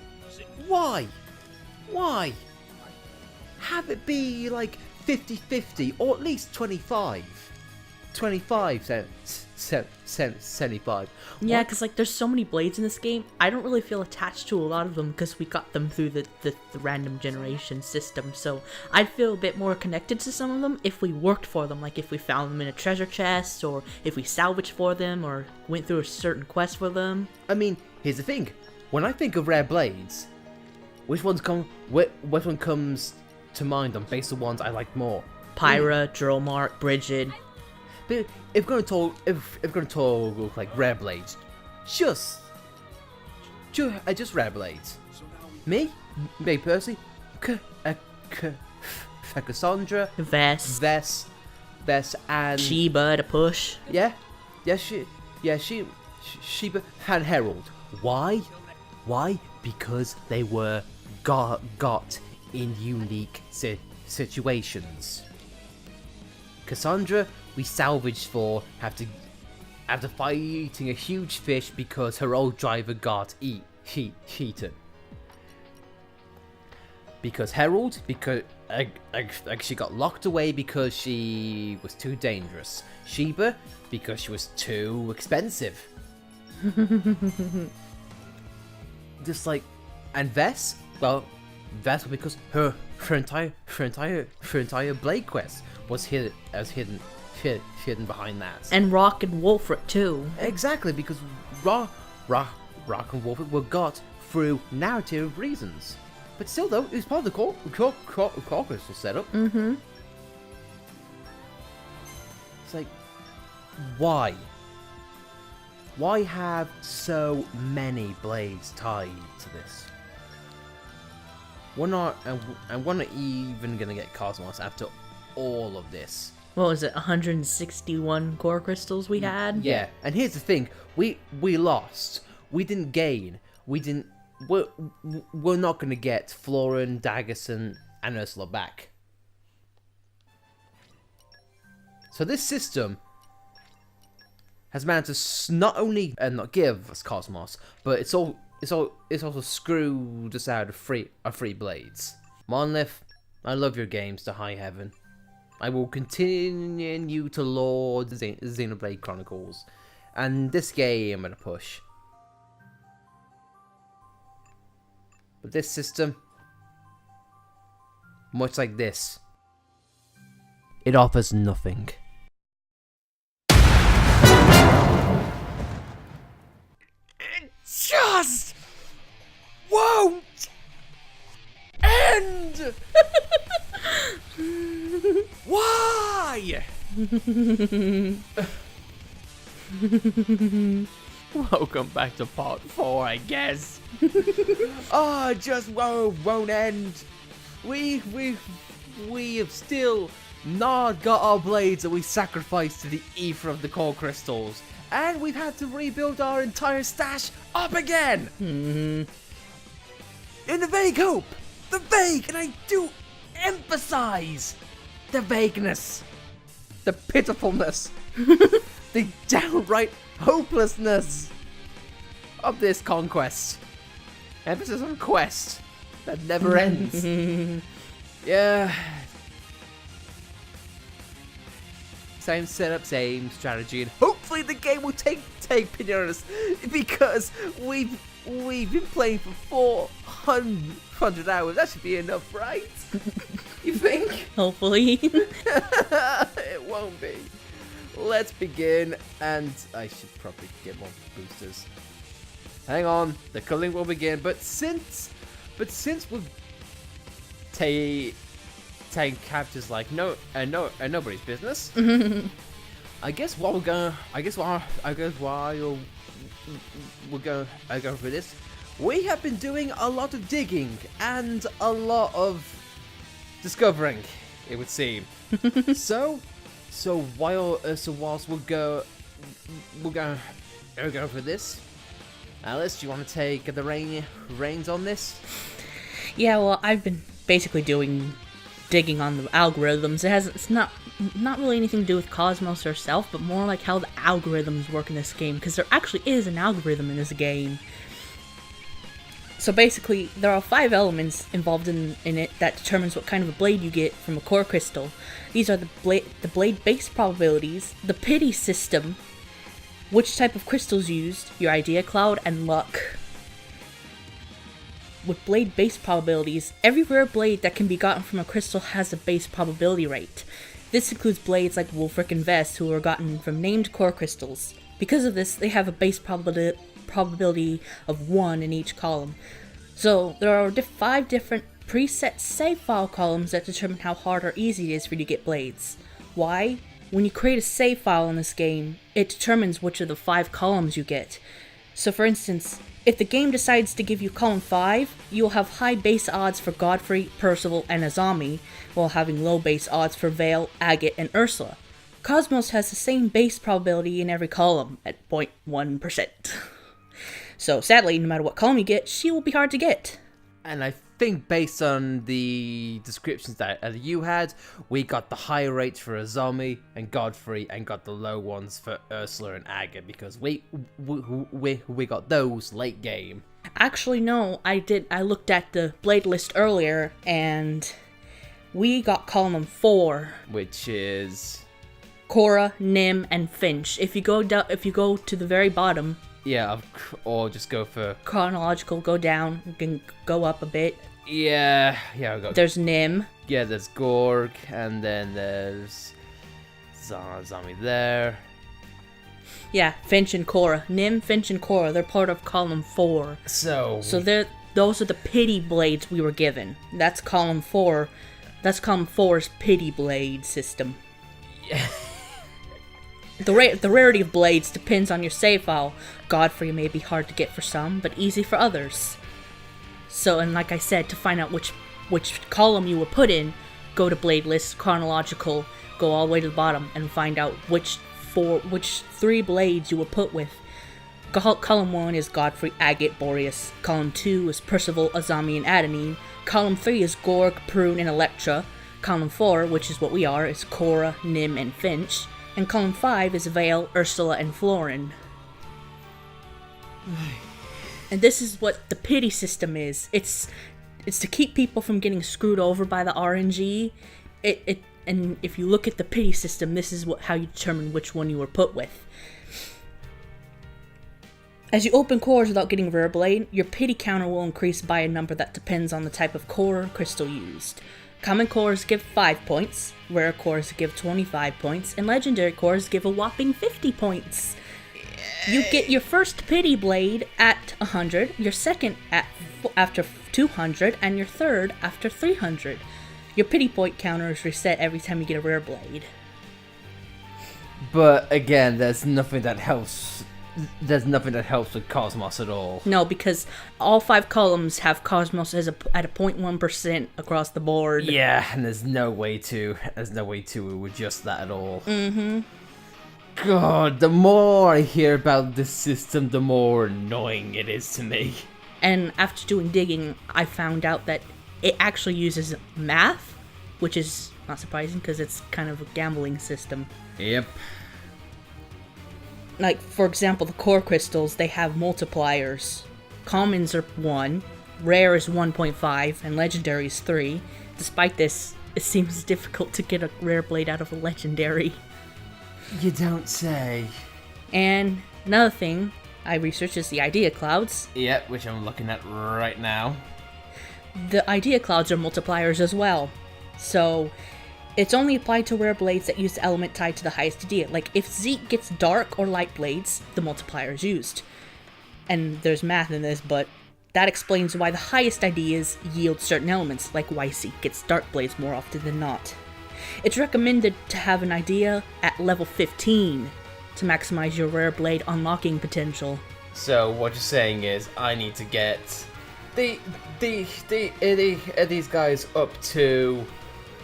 [SPEAKER 1] Why? Have it be like 50-50, or at least 25 75.
[SPEAKER 2] Yeah, because like there's so many blades in this game, I don't really feel attached to a lot of them because we got them through the random generation system, so I'd feel a bit more connected to some of them if we worked for them, like if we found them in a treasure chest, or if we salvaged for them, or went through a certain quest for them.
[SPEAKER 1] I mean, here's the thing, when I think of rare blades, which one comes to mind on base of ones I like more?
[SPEAKER 2] Pyra, Drillmark, Bridget.
[SPEAKER 1] But if we're gonna talk like rare blades, just rare blades. Me personally, Cassandra,
[SPEAKER 2] Vest,
[SPEAKER 1] and
[SPEAKER 2] Sheba to push.
[SPEAKER 1] Sheba and Herald. Why? Because they were got in unique situations. Cassandra, we salvaged for after fighting a huge fish because her old driver got eaten. Because Herald, she got locked away because she was too dangerous. Sheba, because she was too expensive. Just like, and Vess, well, Vess because her entire blade quest was hidden behind that.
[SPEAKER 2] And Rock and Wolfric too.
[SPEAKER 1] Exactly, because Rock and Wolfric were got through narrative reasons. But still though, it was part of the core crystal setup.
[SPEAKER 2] Mm-hmm.
[SPEAKER 1] It's like, why? Why have so many blades tied to this? We're not even gonna get KOS-MOS after all of this.
[SPEAKER 2] What was it, 161 core crystals we had?
[SPEAKER 1] Yeah, and here's the thing, we lost. We didn't gain. We're not gonna get Florin, Daggerson, and Ursula back. So this system has managed to not only not give us KOS-MOS, but it's also screwed us out of free blades. Monolith, I love your games to high heaven. I will continue to lord Xenoblade Chronicles, and this game at a push. But this system, much like this, it offers nothing. It just won't end! die! Welcome back to part 4, I guess. Just won't end. We have still not got our blades that we sacrificed to the ether of the core crystals, and we've had to rebuild our entire stash up again. In the vague hope, the vague, and I do emphasize the vagueness, the pitifulness, the downright hopelessness of this conquest. Emphasis on quest that never ends. Yeah. Same setup, same strategy, and hopefully the game will take pity on us, because we've been playing for 400 hours. That should be enough, right? You think?
[SPEAKER 2] Hopefully.
[SPEAKER 1] It won't be. Let's begin, and I should probably get more boosters. Hang on, the culling will begin, but since we've taken captures like nobody's business, I guess while we're going for this, we have been doing a lot of digging and a lot of discovering, it would seem. So whilst we'll go for this. Alice, do you want to take the reins on this?
[SPEAKER 2] Yeah, well, I've been basically digging on the algorithms. It's not really anything to do with KOS-MOS herself, but more like how the algorithms work in this game, because there actually is an algorithm in this game. So basically, there are 5 elements involved in it that determines what kind of a blade you get from a core crystal. These are the blade base probabilities, the pity system, which type of crystals used, your idea cloud, and luck. With blade base probabilities, every rare blade that can be gotten from a crystal has a base probability rate. This includes blades like Wolfric and Vest, who are gotten from named core crystals. Because of this, they have a base probability of 1 in each column. So there are 5 different preset save file columns that determine how hard or easy it is for you to get blades. Why? When you create a save file in this game, it determines which of the 5 columns you get. So for instance, if the game decides to give you column 5, you will have high base odds for Godfrey, Percival, and Azami, while having low base odds for Vale, Agate, and Ursula. KOS-MOS has the same base probability in every column, at 0.1%. So sadly, no matter what column you get, she will be hard to get.
[SPEAKER 1] And I think based on the descriptions that you had, we got the high rates for Azami and Godfrey, and got the low ones for Ursula and Agate, because we got those late game.
[SPEAKER 2] Actually, no, I looked at the blade list earlier, and we got column 4,
[SPEAKER 1] which is
[SPEAKER 2] Cora, Nim, and Finch. If you go to the very bottom.
[SPEAKER 1] Yeah, or just go for
[SPEAKER 2] chronological, go down, you can go up a bit.
[SPEAKER 1] Yeah,
[SPEAKER 2] there's Nim.
[SPEAKER 1] Yeah, there's Gorg, and then there's Zombie there.
[SPEAKER 2] Yeah, Finch and Cora. Nim, Finch, and Cora, they're part of column 4. So those are the pity blades we were given. That's column 4. That's column 4's pity blade system. Yeah. The rarity of blades depends on your save file. Godfrey may be hard to get for some, but easy for others. So, and like I said, to find out which column you were put in, go to blade list, chronological, go all the way to the bottom, and find out which 3 blades you were put with. Column 1 is Godfrey, Agate, Boreas. Column 2 is Percival, Azami, and Adenine. Column 3 is Gorg, Prune, and Electra. Column 4, which is what we are, is Cora, Nim, and Finch. And column 5 is Vale, Ursula, and Florin. And this is what the pity system is. It's to keep people from getting screwed over by the RNG. And if you look at the pity system, this is how you determine which one you were put with. As you open cores without getting rare blade, your pity counter will increase by a number that depends on the type of core or crystal used. Common cores give 5 points, rare cores give 25 points, and legendary cores give a whopping 50 points. You get your first pity blade at 100, your second after 200, and your third after 300. Your pity point counter is reset every time you get a rare blade.
[SPEAKER 1] But again, there's nothing that helps. There's nothing that helps with KOS-MOS at all.
[SPEAKER 2] No, because all 5 columns have KOS-MOS at a 0.1% across the board.
[SPEAKER 1] Yeah, and there's no way to adjust that at all.
[SPEAKER 2] Mm-hmm.
[SPEAKER 1] God, the more I hear about this system, the more annoying it is to me.
[SPEAKER 2] And after doing digging, I found out that it actually uses math, which is not surprising because it's kind of a gambling system.
[SPEAKER 1] Yep.
[SPEAKER 2] Like, for example, the core crystals, they have multipliers. Commons are 1, rare is 1.5, and legendary is 3. Despite this, it seems difficult to get a rare blade out of a legendary.
[SPEAKER 1] You don't say.
[SPEAKER 2] And another thing I researched is the idea clouds.
[SPEAKER 1] Yep, which I'm looking at right now.
[SPEAKER 2] The idea clouds are multipliers as well. So, it's only applied to rare blades that use the element tied to the highest idea. Like, if Zeke gets dark or light blades, the multiplier is used. And there's math in this, but that explains why the highest ideas yield certain elements, like why Zeke gets dark blades more often than not. It's recommended to have an idea at level 15 to maximize your rare blade unlocking potential.
[SPEAKER 1] So what you're saying is I need to get these guys up to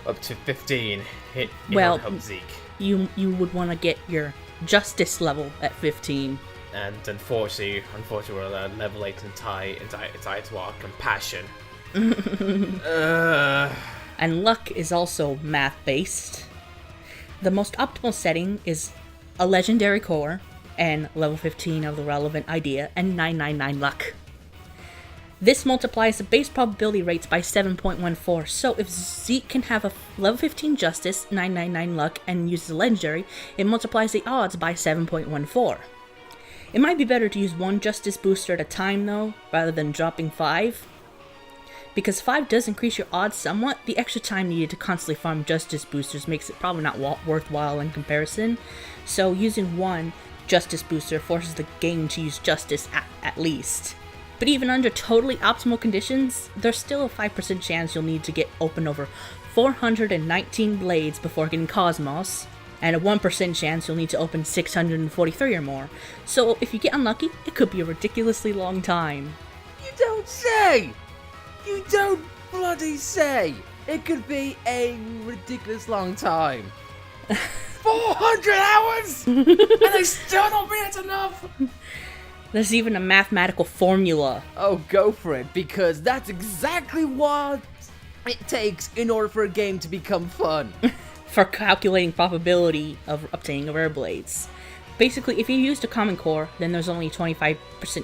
[SPEAKER 1] 15 in
[SPEAKER 2] Well,
[SPEAKER 1] order to help Zeke.
[SPEAKER 2] You would want to get your justice level at 15.
[SPEAKER 1] And unfortunately we're at level 8 and tied to our compassion.
[SPEAKER 2] And luck is also math-based. The most optimal setting is a legendary core and level 15 of the relevant idea and 999 luck. This multiplies the base probability rates by 7.14, so if Zeke can have a level 15 justice, 999 luck, and uses a legendary, it multiplies the odds by 7.14. It might be better to use one justice booster at a time though, rather than dropping 5. Because 5 does increase your odds somewhat, the extra time needed to constantly farm justice boosters makes it probably not worthwhile in comparison, so using one justice booster forces the game to use justice at least. But even under totally optimal conditions, there's still a 5% chance you'll need to get open over 419 blades before getting KOS-MOS, and a 1% chance you'll need to open 643 or more. So if you get unlucky, it could be a ridiculously long time.
[SPEAKER 1] You don't say! You don't bloody say! It could be a ridiculous long time. 400 hours! And I still don't think it's enough!
[SPEAKER 2] There's even a mathematical formula.
[SPEAKER 1] Oh, go for it, because that's exactly what it takes in order for a game to become fun.
[SPEAKER 2] For calculating probability of obtaining rare blades. Basically, if you used a common core, then there's only a 25%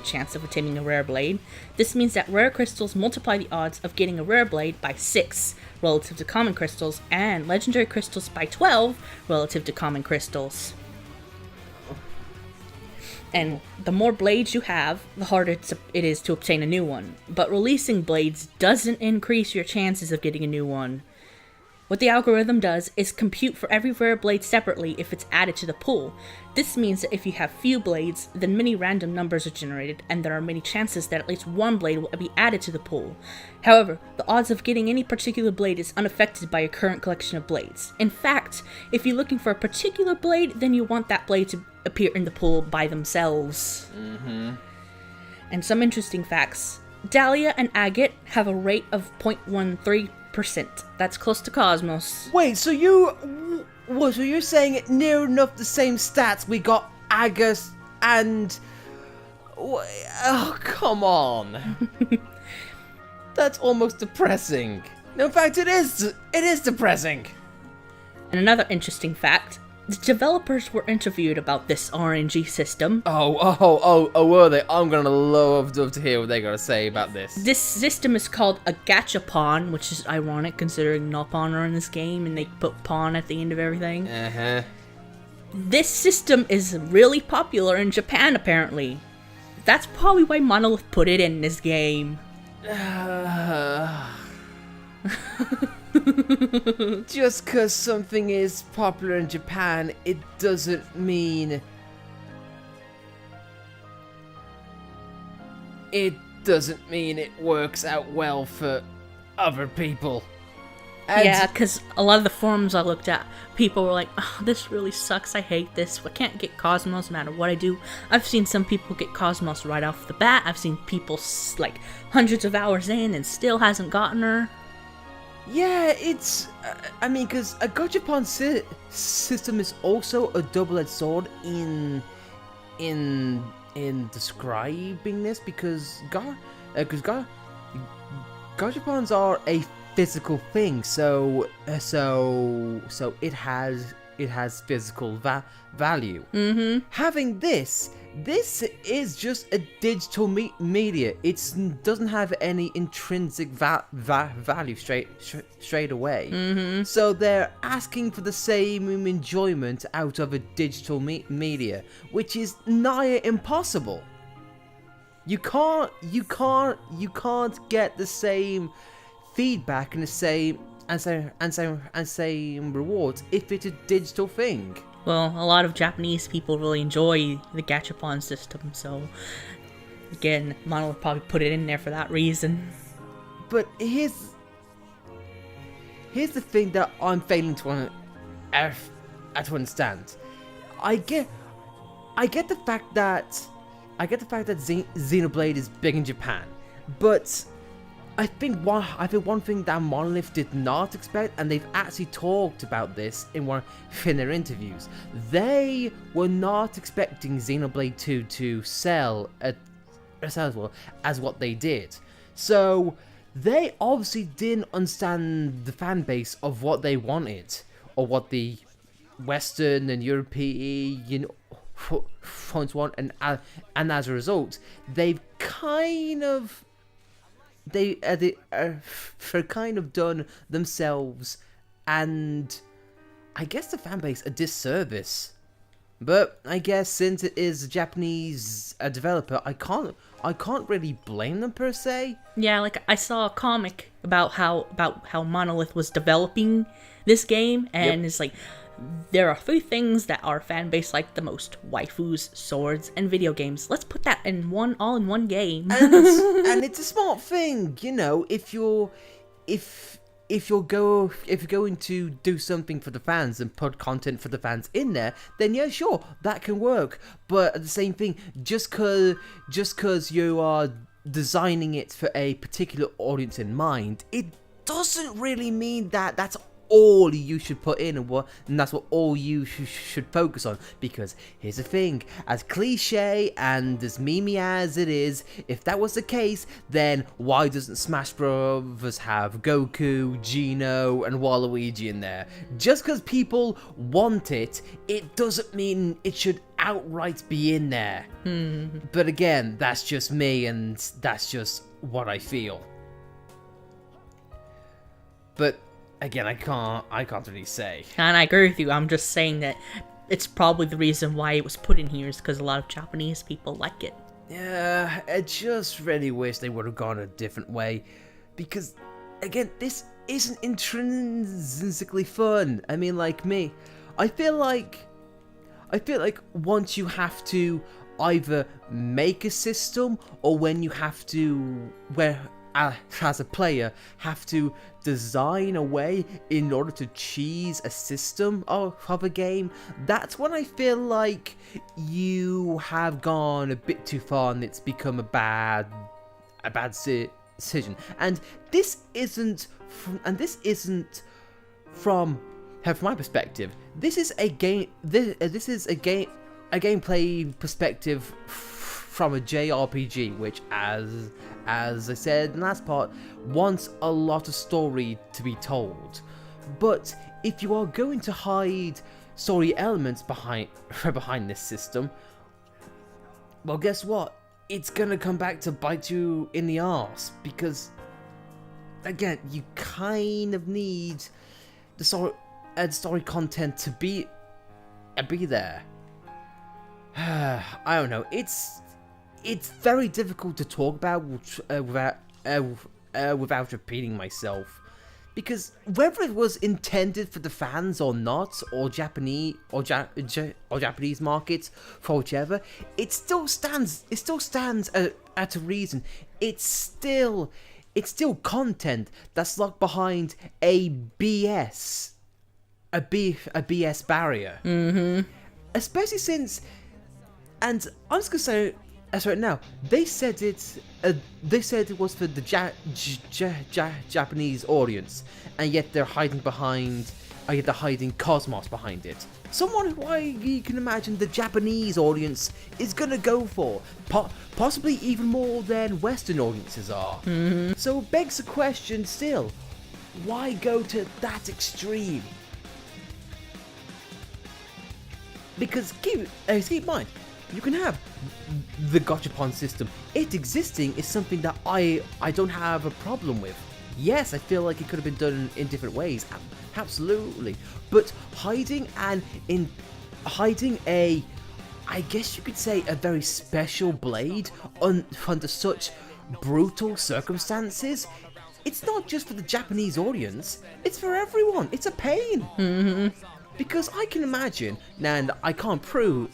[SPEAKER 2] chance of obtaining a rare blade. This means that rare crystals multiply the odds of getting a rare blade by 6 relative to common crystals, and legendary crystals by 12 relative to common crystals. And the more blades you have, the harder it is to obtain a new one. But releasing blades doesn't increase your chances of getting a new one. What the algorithm does is compute for every rare blade separately if it's added to the pool. This means that if you have few blades, then many random numbers are generated, and there are many chances that at least one blade will be added to the pool. However, the odds of getting any particular blade is unaffected by your current collection of blades. In fact, if you're looking for a particular blade, then you want that blade to appear in the pool by themselves. And some interesting facts. Dahlia and Agate have a rate of 0.13%. That's close to KOS-MOS.
[SPEAKER 1] Wait, so you're saying it near enough the same stats we got Agus and... Oh, come on. That's almost depressing. No, in fact, it is depressing.
[SPEAKER 2] And another interesting fact, the developers were interviewed about this RNG system.
[SPEAKER 1] Oh, were they? I'm gonna love to hear what they gotta say about this.
[SPEAKER 2] This system is called a gachapon, which is ironic considering no pawn are in this game and they put pawn at the end of everything. This system is really popular in Japan, apparently. That's probably why Monolith put it in this game.
[SPEAKER 1] Just because something is popular in Japan, it doesn't mean... It doesn't mean it works out well for other people. And
[SPEAKER 2] Yeah, because a lot of the forums I looked at, people were like, oh, this really sucks, I hate this, I can't get KOS-MOS no matter what I do. I've seen some people get KOS-MOS right off the bat, I've seen people like hundreds of hours in and still hasn't gotten her.
[SPEAKER 1] yeah, it's, I mean, because a gachapon system is also a double-edged sword in describing this, because gachapons are a physical thing, so it has physical value. Having this is just a digital media. It doesn't have any intrinsic value straight away. So they're asking for the same enjoyment out of a digital media, which is nigh impossible. You can't get the same feedback and the same rewards if it's a digital thing.
[SPEAKER 2] Well, a lot of Japanese people really enjoy the gachapon system, so again, Monolith probably put it in there for that reason.
[SPEAKER 1] But here's the thing that I'm failing to understand. I get the fact that Xenoblade is big in Japan, but I think one thing that Monolith did not expect, and they've actually talked about this in their interviews, they were not expecting Xenoblade 2 to sell as well as what they did. So they obviously didn't understand the fan base of what they wanted, or what the Western and European fans want, and as a result, they've kind of done themselves and I guess the fanbase a disservice. But I guess since it is a Japanese developer, I can't really blame them per se.
[SPEAKER 2] Yeah, like I saw a comic about how Monolith was developing this game, and it's like there are 3 things that our fan base like the most: waifus, swords, and video games. Let's put that all in one game.
[SPEAKER 1] and it's a smart thing, you know. If you're going to do something for the fans and put content for the fans in there, then yeah, sure, that can work. But at the same thing, just cause you are designing it for a particular audience in mind, it doesn't really mean that that's all you should put in, and that's what all you should focus on. Because here's the thing, as cliche and as memey as it is, if that was the case, then why doesn't Smash Bros have Goku, Geno, and Waluigi in there? Just because people want it, it doesn't mean it should outright be in there. But again, that's just me, and that's just what I feel. But again, I can't really say.
[SPEAKER 2] And I agree with you. I'm just saying that it's probably the reason why it was put in here is because a lot of Japanese people like it.
[SPEAKER 1] Yeah, I just really wish they would have gone a different way, because again, this isn't intrinsically fun. I mean, like me, I feel like once you have to either make a system, or when you have to, as a player, have to design a way in order to cheese a system of a game, that's when I feel like you have gone a bit too far and it's become a bad decision. And this isn't from my perspective. This is a game. This is a gameplay perspective from a JRPG, which, as I said in the last part, wants a lot of story to be told. But if you are going to hide story elements behind this system, well, guess what? It's gonna come back to bite you in the arse, because again, you kind of need the story content to be there. I don't know. It's very difficult to talk about without repeating myself, because whether it was intended for the fans or not, or Japanese markets, for whichever, it still stands. It still stands at a reason. It's still it's still content that's locked behind a BS barrier. Especially since, and I'm just gonna say as right now, they said it was for the Japanese audience, and yet they're hiding KOS-MOS behind it. Someone who you can imagine the Japanese audience is gonna go for, possibly even more than Western audiences are. So it begs the question still, why go to that extreme? Because keep in mind, you can have the gachapon system. It existing is something that I don't have a problem with. Yes, I feel like it could have been done in different ways, absolutely. But hiding a, I guess you could say, a very special blade under such brutal circumstances, it's not just for the Japanese audience, it's for everyone. It's a pain. Because I can imagine, and I can't prove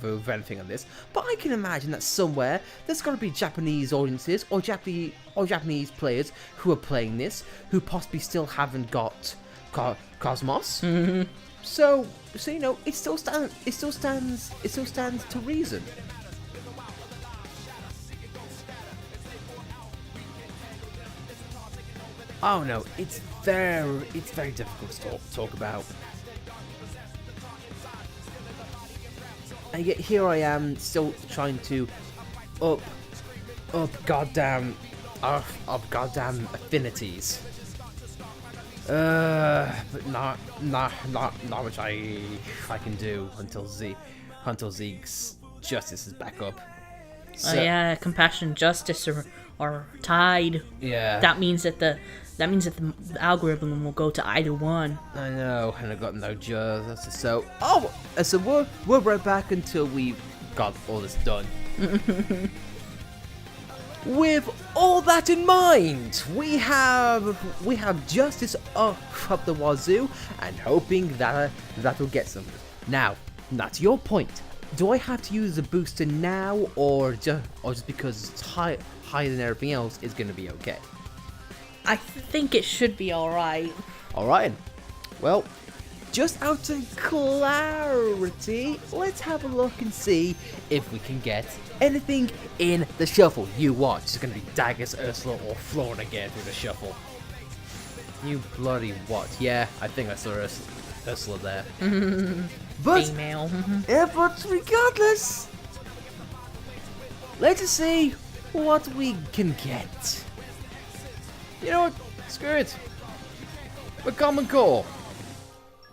[SPEAKER 1] of anything on this, but I can imagine that somewhere there's got to be Japanese audiences or Japanese players who are playing this who possibly still haven't got KOS-MOS. So you know, it still stands to reason. Oh no, it's very difficult to talk about. And yet here I am still trying to up goddamn affinities. But not much I can do until Zeke's justice is back up. So,
[SPEAKER 2] yeah, compassion and justice are tied.
[SPEAKER 1] Yeah.
[SPEAKER 2] That means that the algorithm will go to either one.
[SPEAKER 1] I know, and I got no justice. So we're right back until we got all this done. With all that in mind, we have justice up the wazoo, and hoping that will get some. Now, that's your point. Do I have to use the booster now, or just because it's higher than everything else is going to be okay?
[SPEAKER 2] I think it should be alright.
[SPEAKER 1] Alright, well, just out of clarity, let's have a look and see if we can get anything in the shuffle. You watch, it's going to be Daggers, Ursula, or Florida again through the shuffle. You bloody what? Yeah, I think I saw Ursula there. But,
[SPEAKER 2] Female.
[SPEAKER 1] but regardless, let's just see what we can get. You know what? Screw it. A Common Core.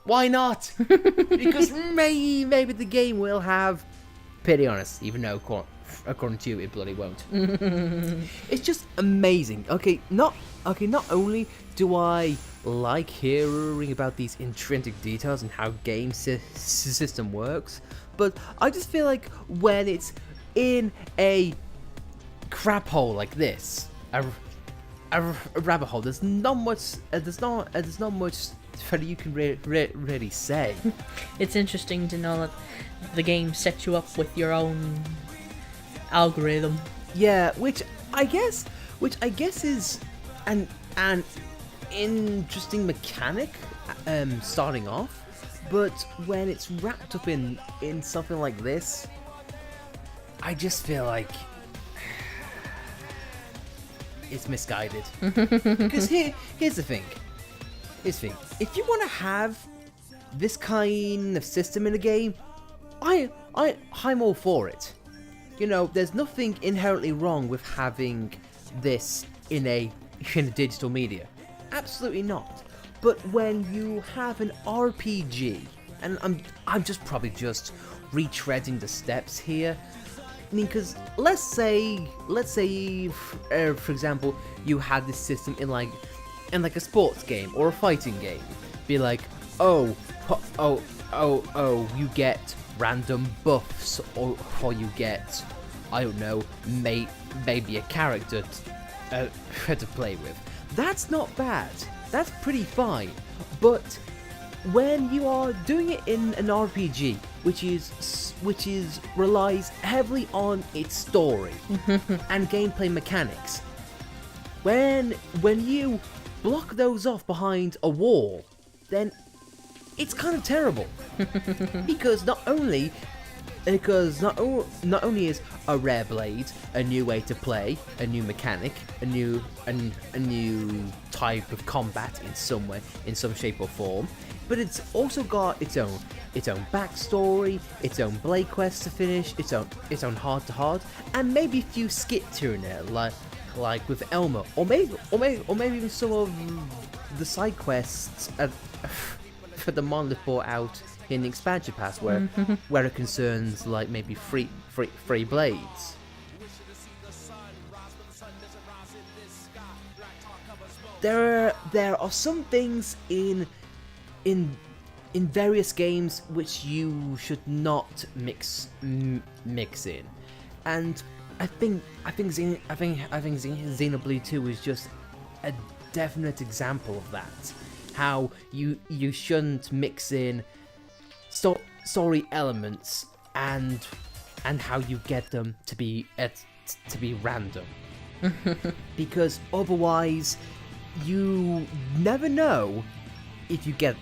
[SPEAKER 1] Why not? Because maybe the game will have pity on us, even though according to you it bloody won't. It's just amazing. Not only do I like hearing about these intrinsic details and how game system works, but I just feel like when it's in a crap hole like this, a rabbit hole, there's not much that you can really say.
[SPEAKER 2] It's interesting to know that the game sets you up with your own algorithm.
[SPEAKER 1] Yeah, which I guess is an interesting mechanic starting off, but when it's wrapped up in something like this, I just feel like it's misguided. Because here's the thing. If you want to have this kind of system in a game, I'm all for it. You know, there's nothing inherently wrong with having this in a digital media. Absolutely not. But when you have an RPG, and I'm just probably just retreading the steps here. I mean, because let's say, for example, you had this system in like a sports game or a fighting game. Be like, oh, you get random buffs, or you get, I don't know, maybe a character to play with. That's not bad. That's pretty fine. But when you are doing it in an RPG, which relies heavily on its story and gameplay mechanics, when you block those off behind a wall, then it's kind of terrible. Because not only is a rare blade a new way to play, a new mechanic, a new type of combat in some way, in some shape or form, but it's also got its own backstory, its own blade quests to finish, its own heart to heart, and maybe a few skits here and there, like with Elmer, or maybe even some of the side quests for the monolith brought out in the expansion pass, where it concerns like maybe free blades. There are some things in various games which you should not mix in, and I think Xenoblade 2 is just a definite example of that. How you shouldn't mix in story elements and how you get them to be random, because otherwise you never know if you get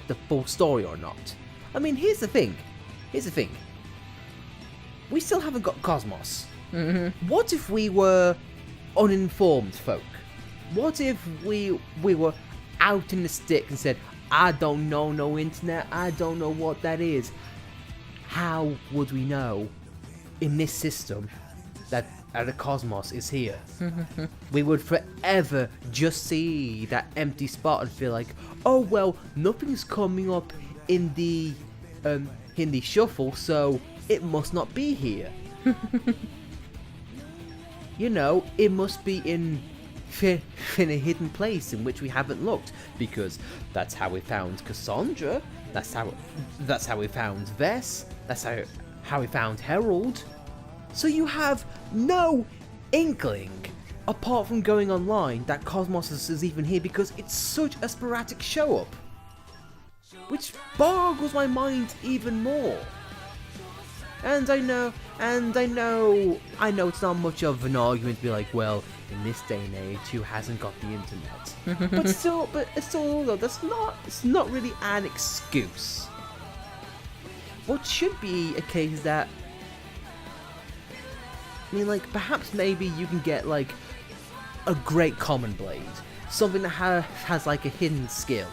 [SPEAKER 1] the full story or not. I mean, here's the thing. We still haven't got KOS-MOS. What if we were uninformed folk? What if we were out in the stick and said, I don't know no internet, I don't know what that is? How would we know in this system that the KOS-MOS is here? We would forever just see that empty spot and feel like, oh well, nothing's coming up in the shuffle, so it must not be here. It must be in a hidden place in which we haven't looked, because that's how we found Cassandra, that's how we found Vess, that's how we found Herald. So you have no inkling, apart from going online, that KOS-MOS is even here, because it's such a sporadic show up, which boggles my mind even more. And I know it's not much of an argument to be like, well, in this day and age, who hasn't got the internet? but still, though, it's not really an excuse. What should be a case that, I mean, like, perhaps maybe you can get like a great common blade, something that has like a hidden skill,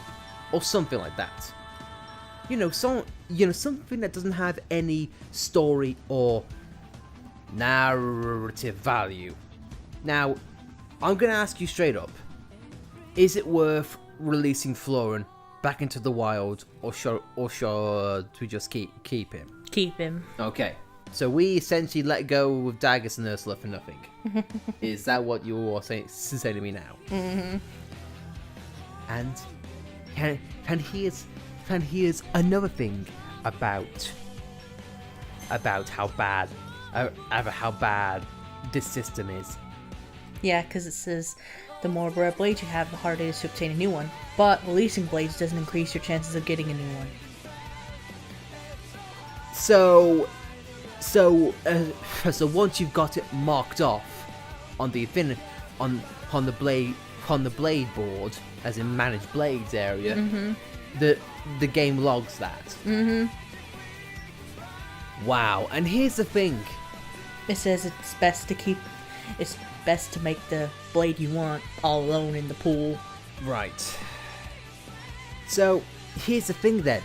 [SPEAKER 1] or something like that. Something that doesn't have any story or narrative value. Now, I'm gonna ask you straight up: is it worth releasing Florin back into the wild, or should we just keep him?
[SPEAKER 2] Keep him.
[SPEAKER 1] Okay, so we essentially let go of Daggers and Ursula for nothing. Is that what you're saying to me now?
[SPEAKER 2] Mm-hmm.
[SPEAKER 1] And here's another thing about how bad this system is.
[SPEAKER 2] Yeah, because it says the more rare blades you have, the harder it is to obtain a new one. But releasing blades doesn't increase your chances of getting a new one.
[SPEAKER 1] So once you've got it marked off on the on the blade board, as in managed blades area, the game logs that. Wow. And here's the thing.
[SPEAKER 2] It says it's best to make the blade you want all alone in the pool.
[SPEAKER 1] Right. So here's the thing then.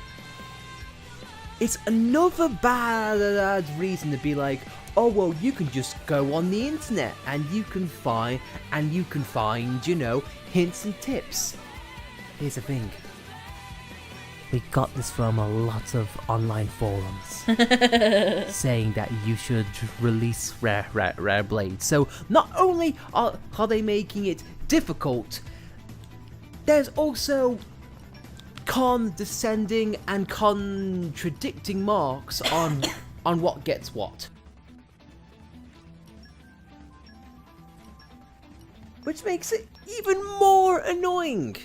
[SPEAKER 1] It's another bad reason to be like, oh well, you can just go on the internet and you can find hints and tips. Here's the thing. We got this from a lot of online forums saying that you should release rare blades. So not only are they making it difficult, there's also condescending and contradicting marks on what gets what. Which makes it even more annoying.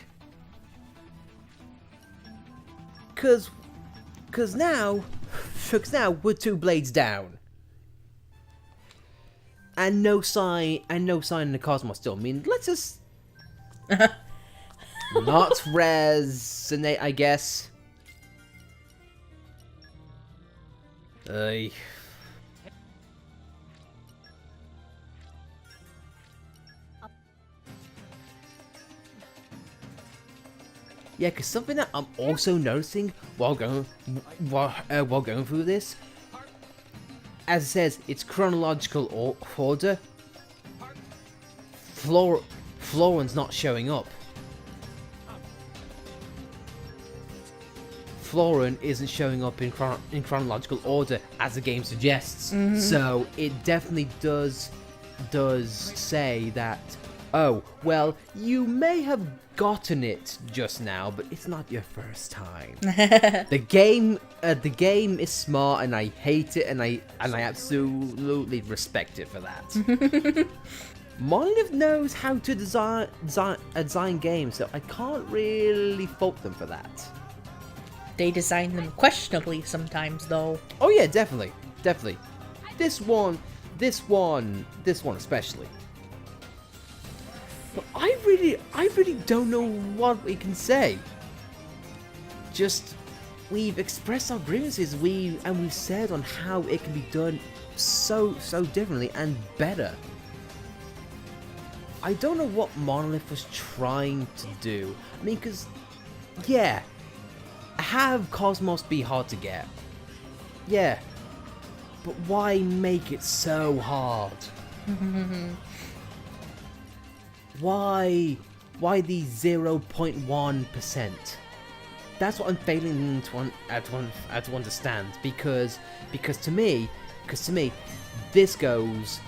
[SPEAKER 1] Cause now we're 2 blades down. and no sign in the KOS-MOS still. I mean, let's just not resonate, I guess. Yeah, because something that I'm also noticing while going through this, as it says, it's chronological order. Florin's not showing up. Florin isn't showing up in chronological order as the game suggests. So it definitely does say that, oh, well, you may have gotten it just now, but it's not your first time. The game is smart, and I hate it, and I absolutely respect it for that. Monolith knows how to design games, so I can't really fault them for that.
[SPEAKER 2] They design them questionably sometimes, though.
[SPEAKER 1] Oh yeah, definitely. This one especially. But I really don't know what we can say. Just, we've expressed our grievances, we've said on how it can be done so differently and better. I don't know what Monolith was trying to do. I mean, because, yeah, have KOS-MOS be hard to get. Yeah, but why make it so hard? Why the 0.1%? That's what I'm failing to understand. Because to me, this goes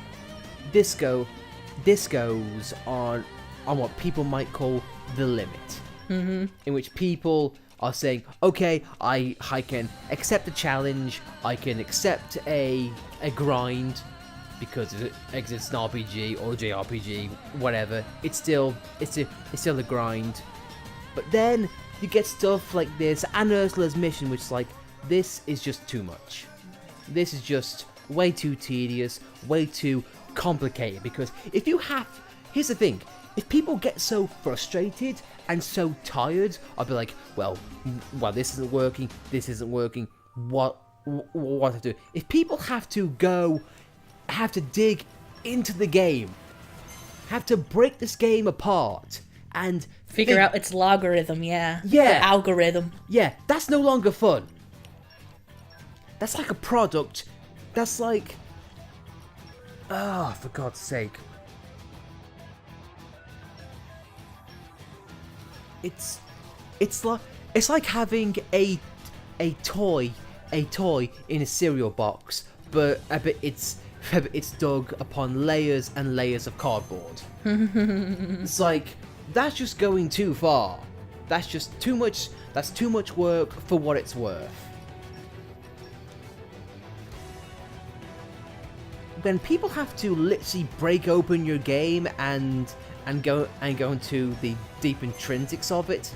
[SPEAKER 1] on what people might call the limit, in which people are saying, okay, I can accept a challenge, I can accept a grind, because it exists an RPG or JRPG, whatever. It's still a grind. But then you get stuff like this, and Ursula's mission, which is like, this is just too much. This is just way too tedious, way too complicated. Because here's the thing, if people get so frustrated and so tired, I'll be like, well, this isn't working, what to do? If people have to dig into the game, have to break this game apart, and
[SPEAKER 2] figure out its logarithm,
[SPEAKER 1] yeah,
[SPEAKER 2] or algorithm.
[SPEAKER 1] Yeah, that's no longer fun. That's like a product. That's like, oh, for God's sake. It's like having a toy in a cereal box, but it's dug upon layers and layers of cardboard. It's like, that's just going too far. That's just too much. That's too much work for what it's worth. When people have to literally break open your game and go into the deep intrinsics of it,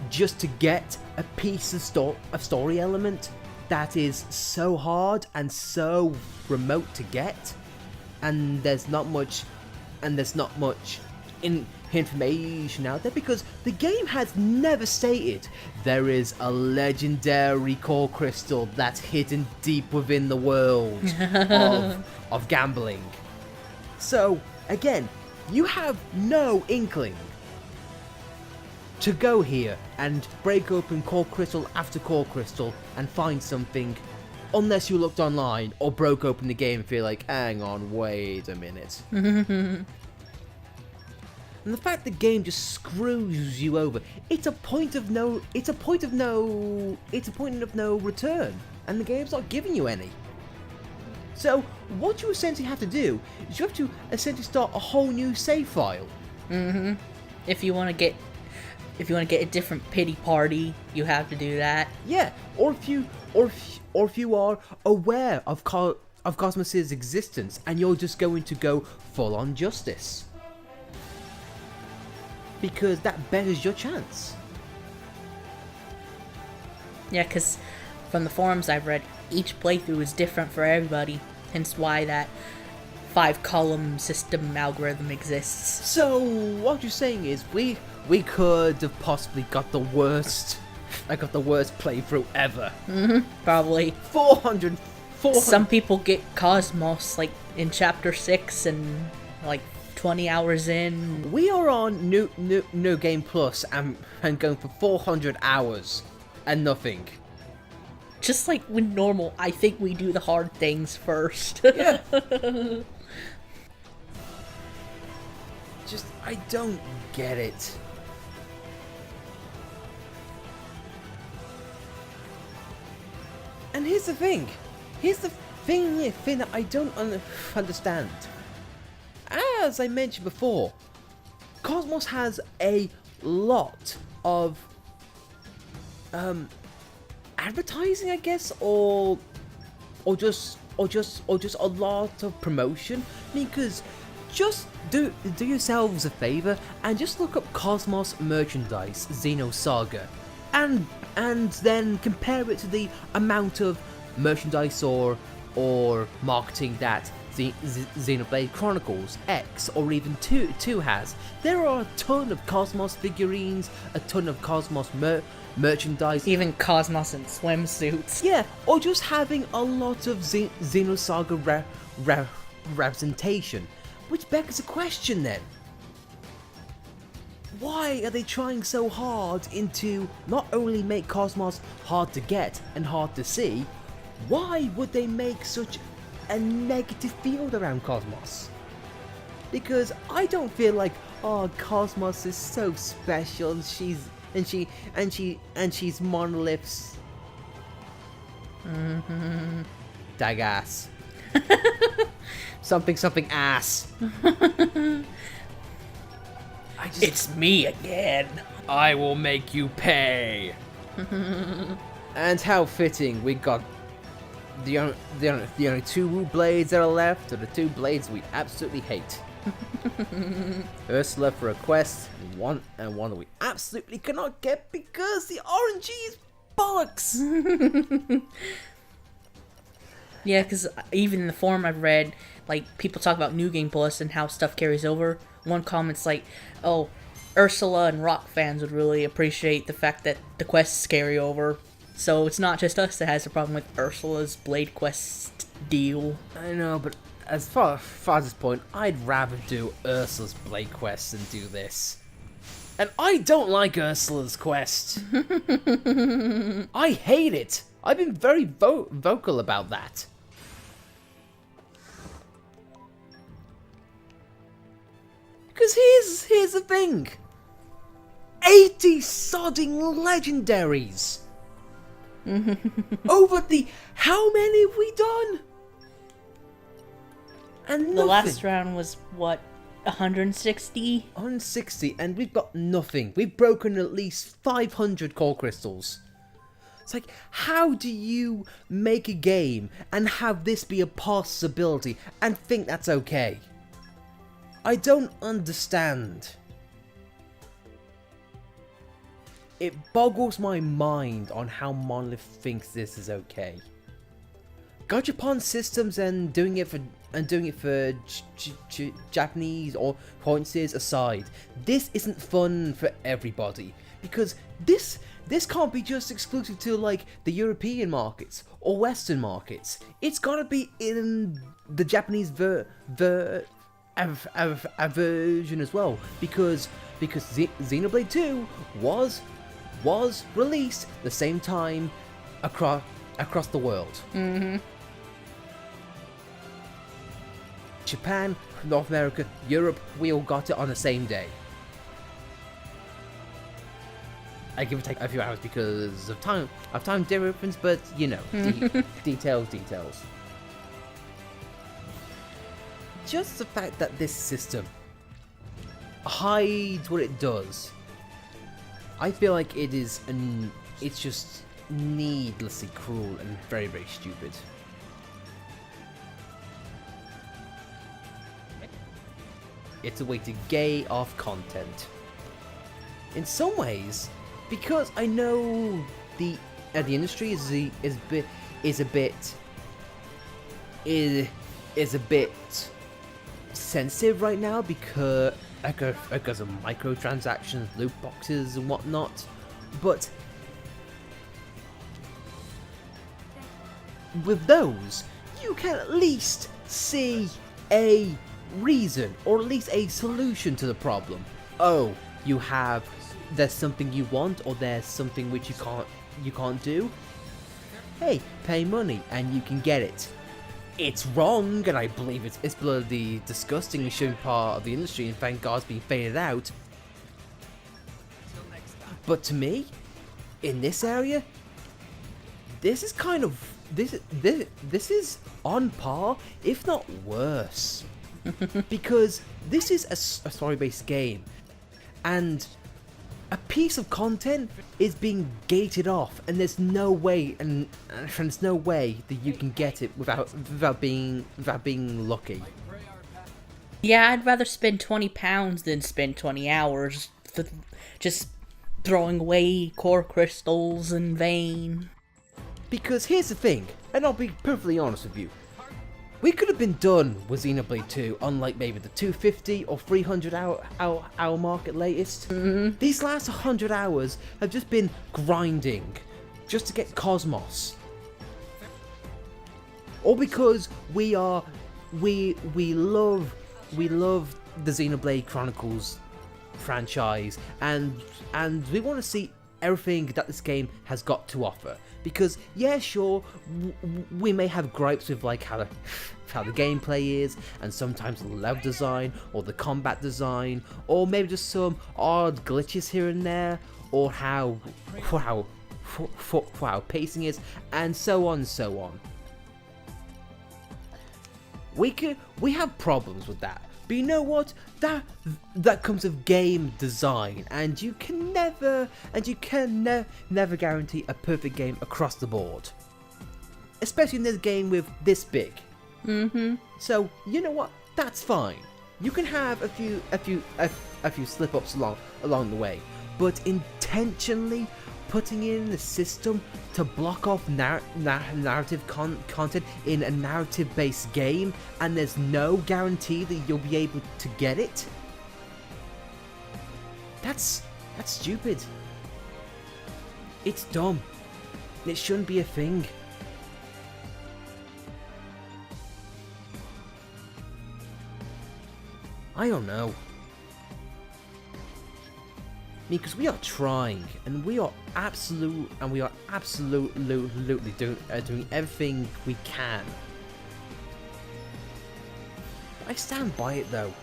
[SPEAKER 1] just to get a piece of story element that is so hard and so remote to get, and there's not much information out there, because the game has never stated there is a legendary core crystal that's hidden deep within the world of gambling. So again, you have no inkling to go here and break open core crystal after core crystal and find something, unless you looked online or broke open the game and feel like, hang on, wait a minute. And the fact the game just screws you over, it's a point of no return, and the game's not giving you any. So what you essentially have to do is you have to essentially start a whole new save file.
[SPEAKER 2] If you want to get a different pity party, you have to do that.
[SPEAKER 1] Yeah, or if you are aware of KOS-MOS's existence and you're just going to go full on justice, because that betters your chance.
[SPEAKER 2] Yeah, because from the forums I've read, each playthrough is different for everybody. Hence why that 5-column system algorithm exists.
[SPEAKER 1] So what you're saying is we could have possibly got the worst. I got the worst playthrough ever.
[SPEAKER 2] Probably.
[SPEAKER 1] 400.
[SPEAKER 2] Some people get KOS-MOS like in chapter 6 and like 20 hours in.
[SPEAKER 1] We are on New Game Plus and going for 400 hours and nothing.
[SPEAKER 2] Just like when normal, I think we do the hard things first.
[SPEAKER 1] Yeah. Just, I don't get it. And here's the thing. Here's the thing that I don't understand. As I mentioned before, KOS-MOS has a lot of advertising, I guess, or just a lot of promotion. Because just do yourselves a favor and just look up KOS-MOS merchandise Xenosaga, and then compare it to the amount of merchandise or marketing that Xenoblade Chronicles X or even 2 has. There are a ton of KOS-MOS figurines, a ton of KOS-MOS merchandise,
[SPEAKER 2] Even KOS-MOS in swimsuits.
[SPEAKER 1] yeah, or just having a lot of Xenosaga representation. Which begs a question then. Why are they trying so hard into not only make KOS-MOS hard to get and hard to see, why would they make such a negative field around KOS-MOS? Because I don't feel like, oh, KOS-MOS is so special and she's Monolith's dag ass. something ass.
[SPEAKER 2] It's me again.
[SPEAKER 1] I will make you pay. And how fitting, we got the only 2 blades that are left are the 2 blades we absolutely hate. Ursula for a quest, and one that we absolutely cannot get because the RNG is bollocks.
[SPEAKER 2] Yeah, because even in the forum I've read, like, people talk about New Game Plus and how stuff carries over. One comment's like, oh, Ursula and Rock fans would really appreciate the fact that the quests carry over. So it's not just us that has a problem with Ursula's Blade Quest deal.
[SPEAKER 1] I know, but as far as this point, I'd rather do Ursula's Blade Quest than do this. And I don't like Ursula's quest. I hate it. I've been very vocal about that. Because here's the thing. 80 sodding legendaries. Over the... How many have we done? And nothing.
[SPEAKER 2] The last round was, what, 160?
[SPEAKER 1] 160, and we've got nothing. We've broken at least 500 core crystals. It's like, how do you make a game and have this be a possibility and think that's okay? I don't understand. It boggles my mind on how Monolith thinks this is okay. Gachapon systems and doing it for Japanese or audiences aside, this isn't fun for everybody, because this can't be just exclusive to like the European markets or Western markets. It's gotta be in the Japanese version as well, because Xenoblade 2 was released the same time across the world.
[SPEAKER 2] Mm-hmm.
[SPEAKER 1] Japan, North America, Europe, we all got it on the same day. I give or take a few hours because of time difference, but you know, details. Just the fact that this system hides what it does, I feel like it's just needlessly cruel and very, very stupid. It's a way to gay off content. In some ways, because I know the industry is a bit sensitive right now because of microtransactions, loot boxes, and whatnot. But with those, you can at least see a reason, or at least a solution to the problem. Oh, there's something you want, or there's something which you can't do. Hey, pay money and you can get it. It's wrong, and I believe it's bloody disgusting and shouldn't be part of the industry, and thank God it's being faded out. But to me, in this area, this is kind of this is on par, if not worse, because this is a story-based game, and a piece of content is being gated off, and there's no way, and there's no way that you can get it without being lucky.
[SPEAKER 2] Yeah, I'd rather spend £20 than spend 20 hours just throwing away core crystals in vain.
[SPEAKER 1] Because here's the thing, and I'll be perfectly honest with you, we could have been done with Xenoblade 2 on like maybe the 250 or 300 hour mark at latest. These last 100 hours have just been grinding just to get KOS-MOS. All because we love the Xenoblade Chronicles franchise, and we want to see everything that this game has got to offer. Because yeah, sure, we may have gripes with like how the gameplay is, and sometimes the level design or the combat design, or maybe just some odd glitches here and there, or how pacing is, and so on and so on. We have problems with that. But you know what? That comes with game design, and you can never guarantee a perfect game across the board, especially in this game with this big. So you know what? That's fine. You can have a few slip-ups along the way, but intentionally putting in the system to block off narrative content in a narrative-based game, and there's no guarantee that you'll be able to get it. That's stupid. It's dumb. It shouldn't be a thing. I don't know. Because we are trying, and we are absolutely doing everything we can. I stand by it though.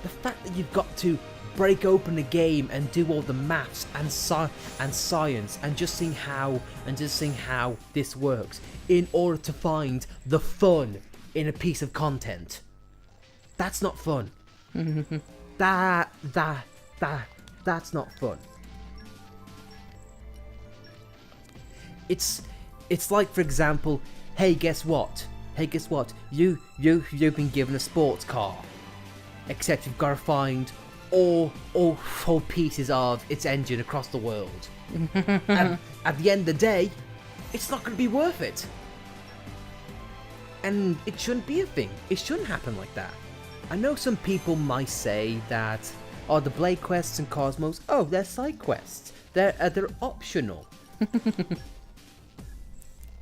[SPEAKER 1] The fact that you've got to break open a game and do all the maths and science and just seeing how this works in order to find the fun in a piece of content. That's not fun. That's not fun. It's like, for example, hey, guess what? You've been given a sports car, except you've got to find all 4 pieces of its engine across the world. And at the end of the day, it's not going to be worth it. And it shouldn't be a thing. It shouldn't happen like that. I know some people might say that, oh, the Blade quests and KOS-MOS, oh, they're side quests. They're optional.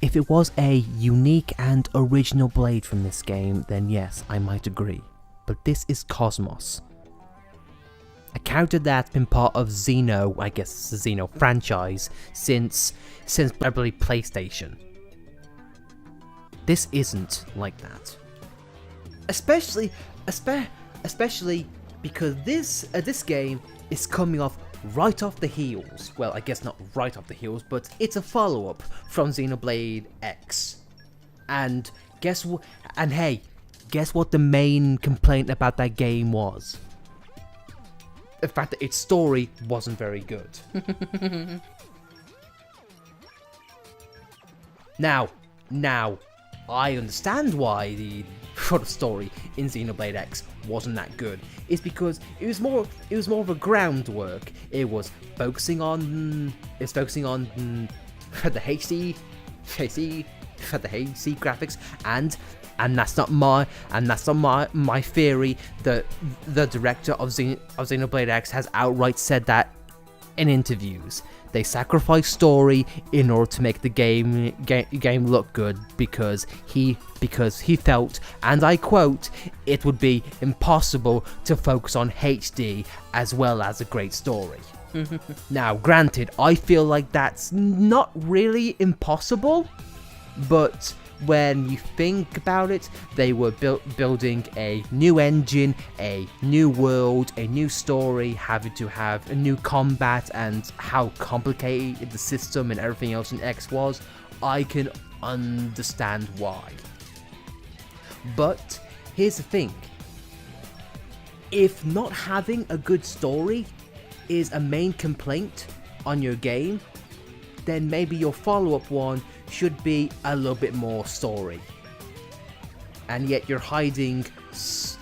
[SPEAKER 1] If it was a unique and original Blade from this game, then yes, I might agree. But this is KOS-MOS. A character that's been part of Xeno, I guess the Xeno franchise, since probably PlayStation. This isn't like that. Especially because this game is coming off right off the heels. Well, I guess not right off the heels, but it's a follow-up from Xenoblade X. And guess what? And hey, guess what the main complaint about that game was? The fact that its story wasn't very good. Now, I understand why the story in Xenoblade X wasn't that good. It's because it was more of a groundwork. It was focusing on the HD graphics and that's not my theory. The director of Xenoblade X has outright said that in interviews. They sacrifice story in order to make the game look good because he felt, and I quote, it would be impossible to focus on HD as well as a great story. Now, granted, I feel like that's not really impossible, but when you think about it, they were building a new engine, a new world, a new story, having to have a new combat, and how complicated the system and everything else in X was. I can understand why. But here's the thing. If not having a good story is a main complaint on your game, then maybe your follow-up one should be a little bit more story. And yet you're hiding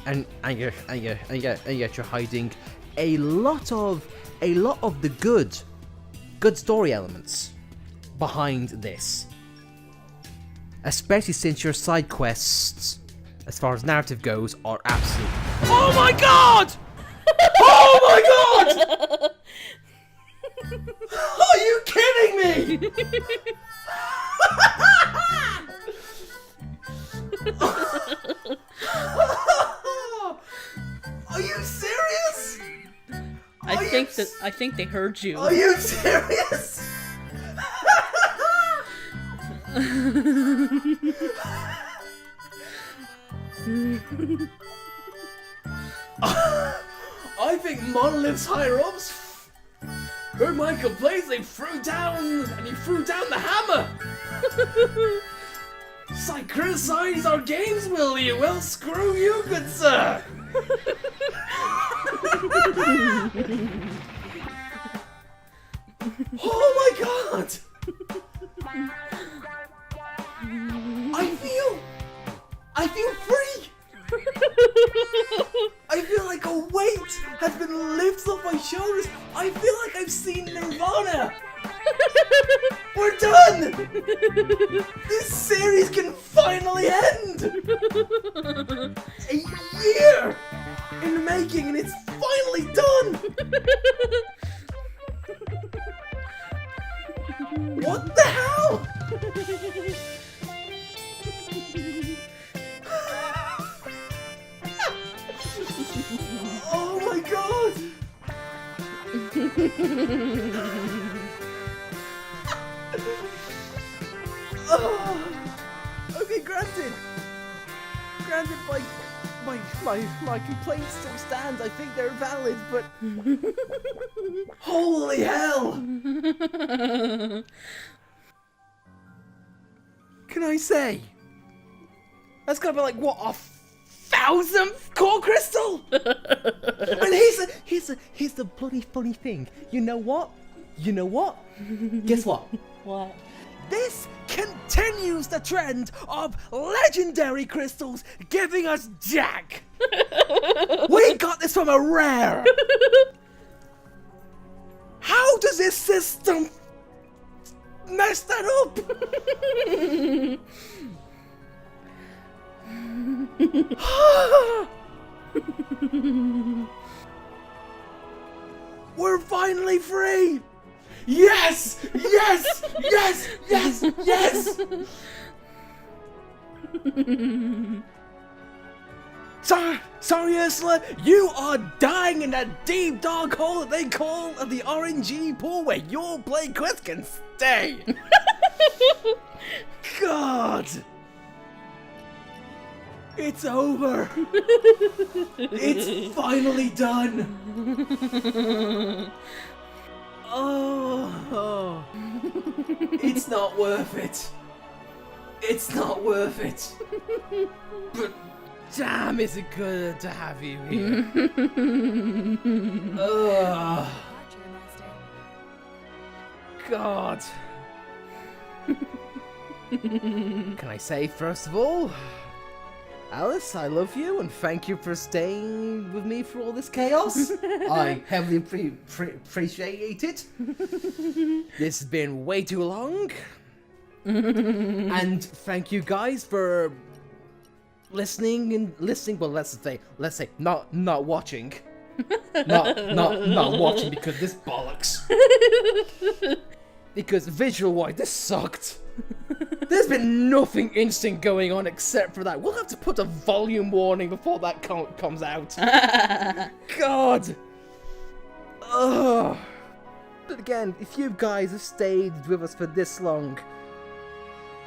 [SPEAKER 1] and yet you're hiding a lot of the good story elements behind this. Especially since your side quests, as far as narrative goes, are absolute. Oh my god! Oh my god! Are you kidding me? Are you serious?
[SPEAKER 2] I think they heard you.
[SPEAKER 1] Are you serious? I think Monolith's higher ups heard my complaints. They threw down the hammer. So I criticize our games, will you? Well, screw you, good sir. Oh my god! I feel free! I feel like a weight has been lifted off my shoulders. I feel like I've seen Nirvana. We're done! This series can finally end! A year in the making and it's finally done! What the hell? Oh my god! Okay, granted, my complaints still stand. I think they're valid, but holy hell! Can I say that's gotta be like what, a 1,000th core crystal? And here's the bloody funny thing. You know what? Guess what?
[SPEAKER 2] What?
[SPEAKER 1] This continues the trend of legendary crystals giving us jack. We got this from a rare. How does this system mess that up? We're finally free. Yes! Yes! Yes! Yes! Yes! Sorry, Ursula, you are dying in that deep dark hole that they call the RNG pool where your blade quest can stay. God! It's over. It's finally done. Oh, it's not worth it. It's not worth it. But damn, is it good to have you here. God. Can I say, first of all, Alice, I love you and thank you for staying with me for all this chaos. I heavily appreciate it. This has been way too long. And thank you guys for listening and listening. Well, let's say not watching. not watching because this bollocks. Because visual-wise, this sucked. There's been nothing instant going on except for that. We'll have to put a volume warning before that comes out. God. Ugh. But again, if you guys have stayed with us for this long,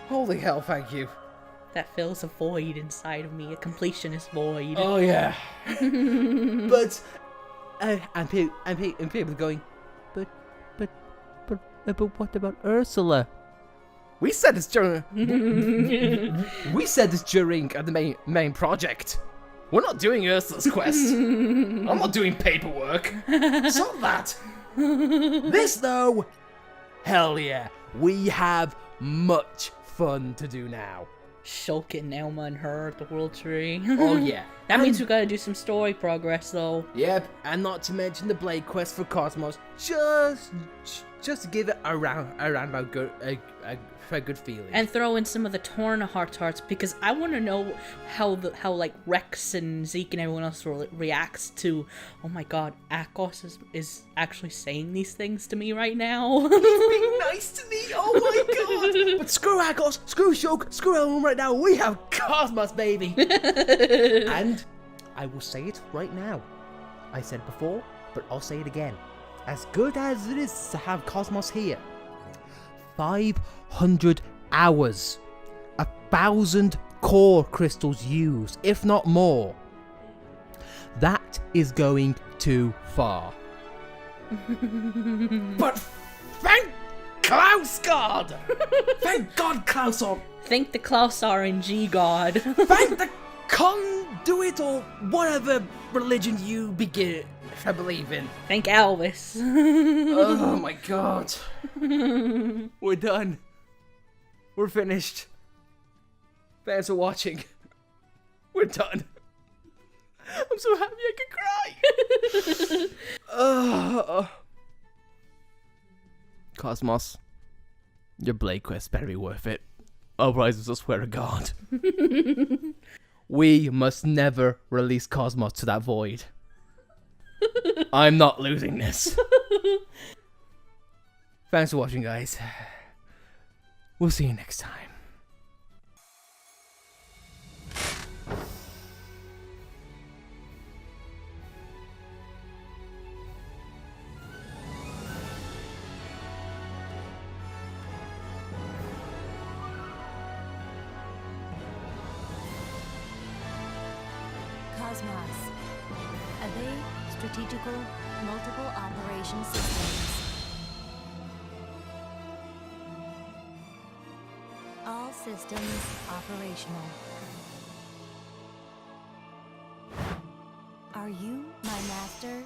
[SPEAKER 1] holy hell, thank you.
[SPEAKER 2] That fills a void inside of me, a completionist void.
[SPEAKER 1] Oh yeah. But and people going, but what about Ursula? We said this during the main project. We're not doing Ursula's quest. I'm not doing paperwork. Stop that. This though, hell yeah, we have much fun to do now.
[SPEAKER 2] Shulkin, Elma, and her at the World Tree.
[SPEAKER 1] Oh yeah.
[SPEAKER 2] That means we gotta do some story progress though.
[SPEAKER 1] Yep, and not to mention the Blade quest for KOS-MOS, just to give it a roundabout good feeling.
[SPEAKER 2] And throw in some of the Torna hearts because I want to know how like Rex and Zeke and everyone else reacts to. Oh my God, Akos is actually saying these things to me right now.
[SPEAKER 1] He's being nice to me. Oh my God! But screw Akos, screw Shulk, screw everyone right now. We have KOS-MOS, baby. And I will say it right now. I said it before, but I'll say it again. As good as it is to have KOS-MOS here, 500 hours, 1,000 core crystals used, if not more. That is going too far. But thank Klausgard! Thank God, Klausor!
[SPEAKER 2] Thank the Klaus RNG God.
[SPEAKER 1] Thank the conduit or whatever religion you believe in.
[SPEAKER 2] Thank Elvis.
[SPEAKER 1] Oh my God. We're done. We're finished. Thanks for watching. We're done. I'm so happy I could cry. KOS-MOS, your Blade quest better be worth it. Otherwise, I swear to God. We must never release KOS-MOS to that void. I'm not losing this. Thanks for watching, guys. We'll see you next time.
[SPEAKER 4] KOS-MOS. Obey strategical multiple operation systems. All systems operational. Are you my master?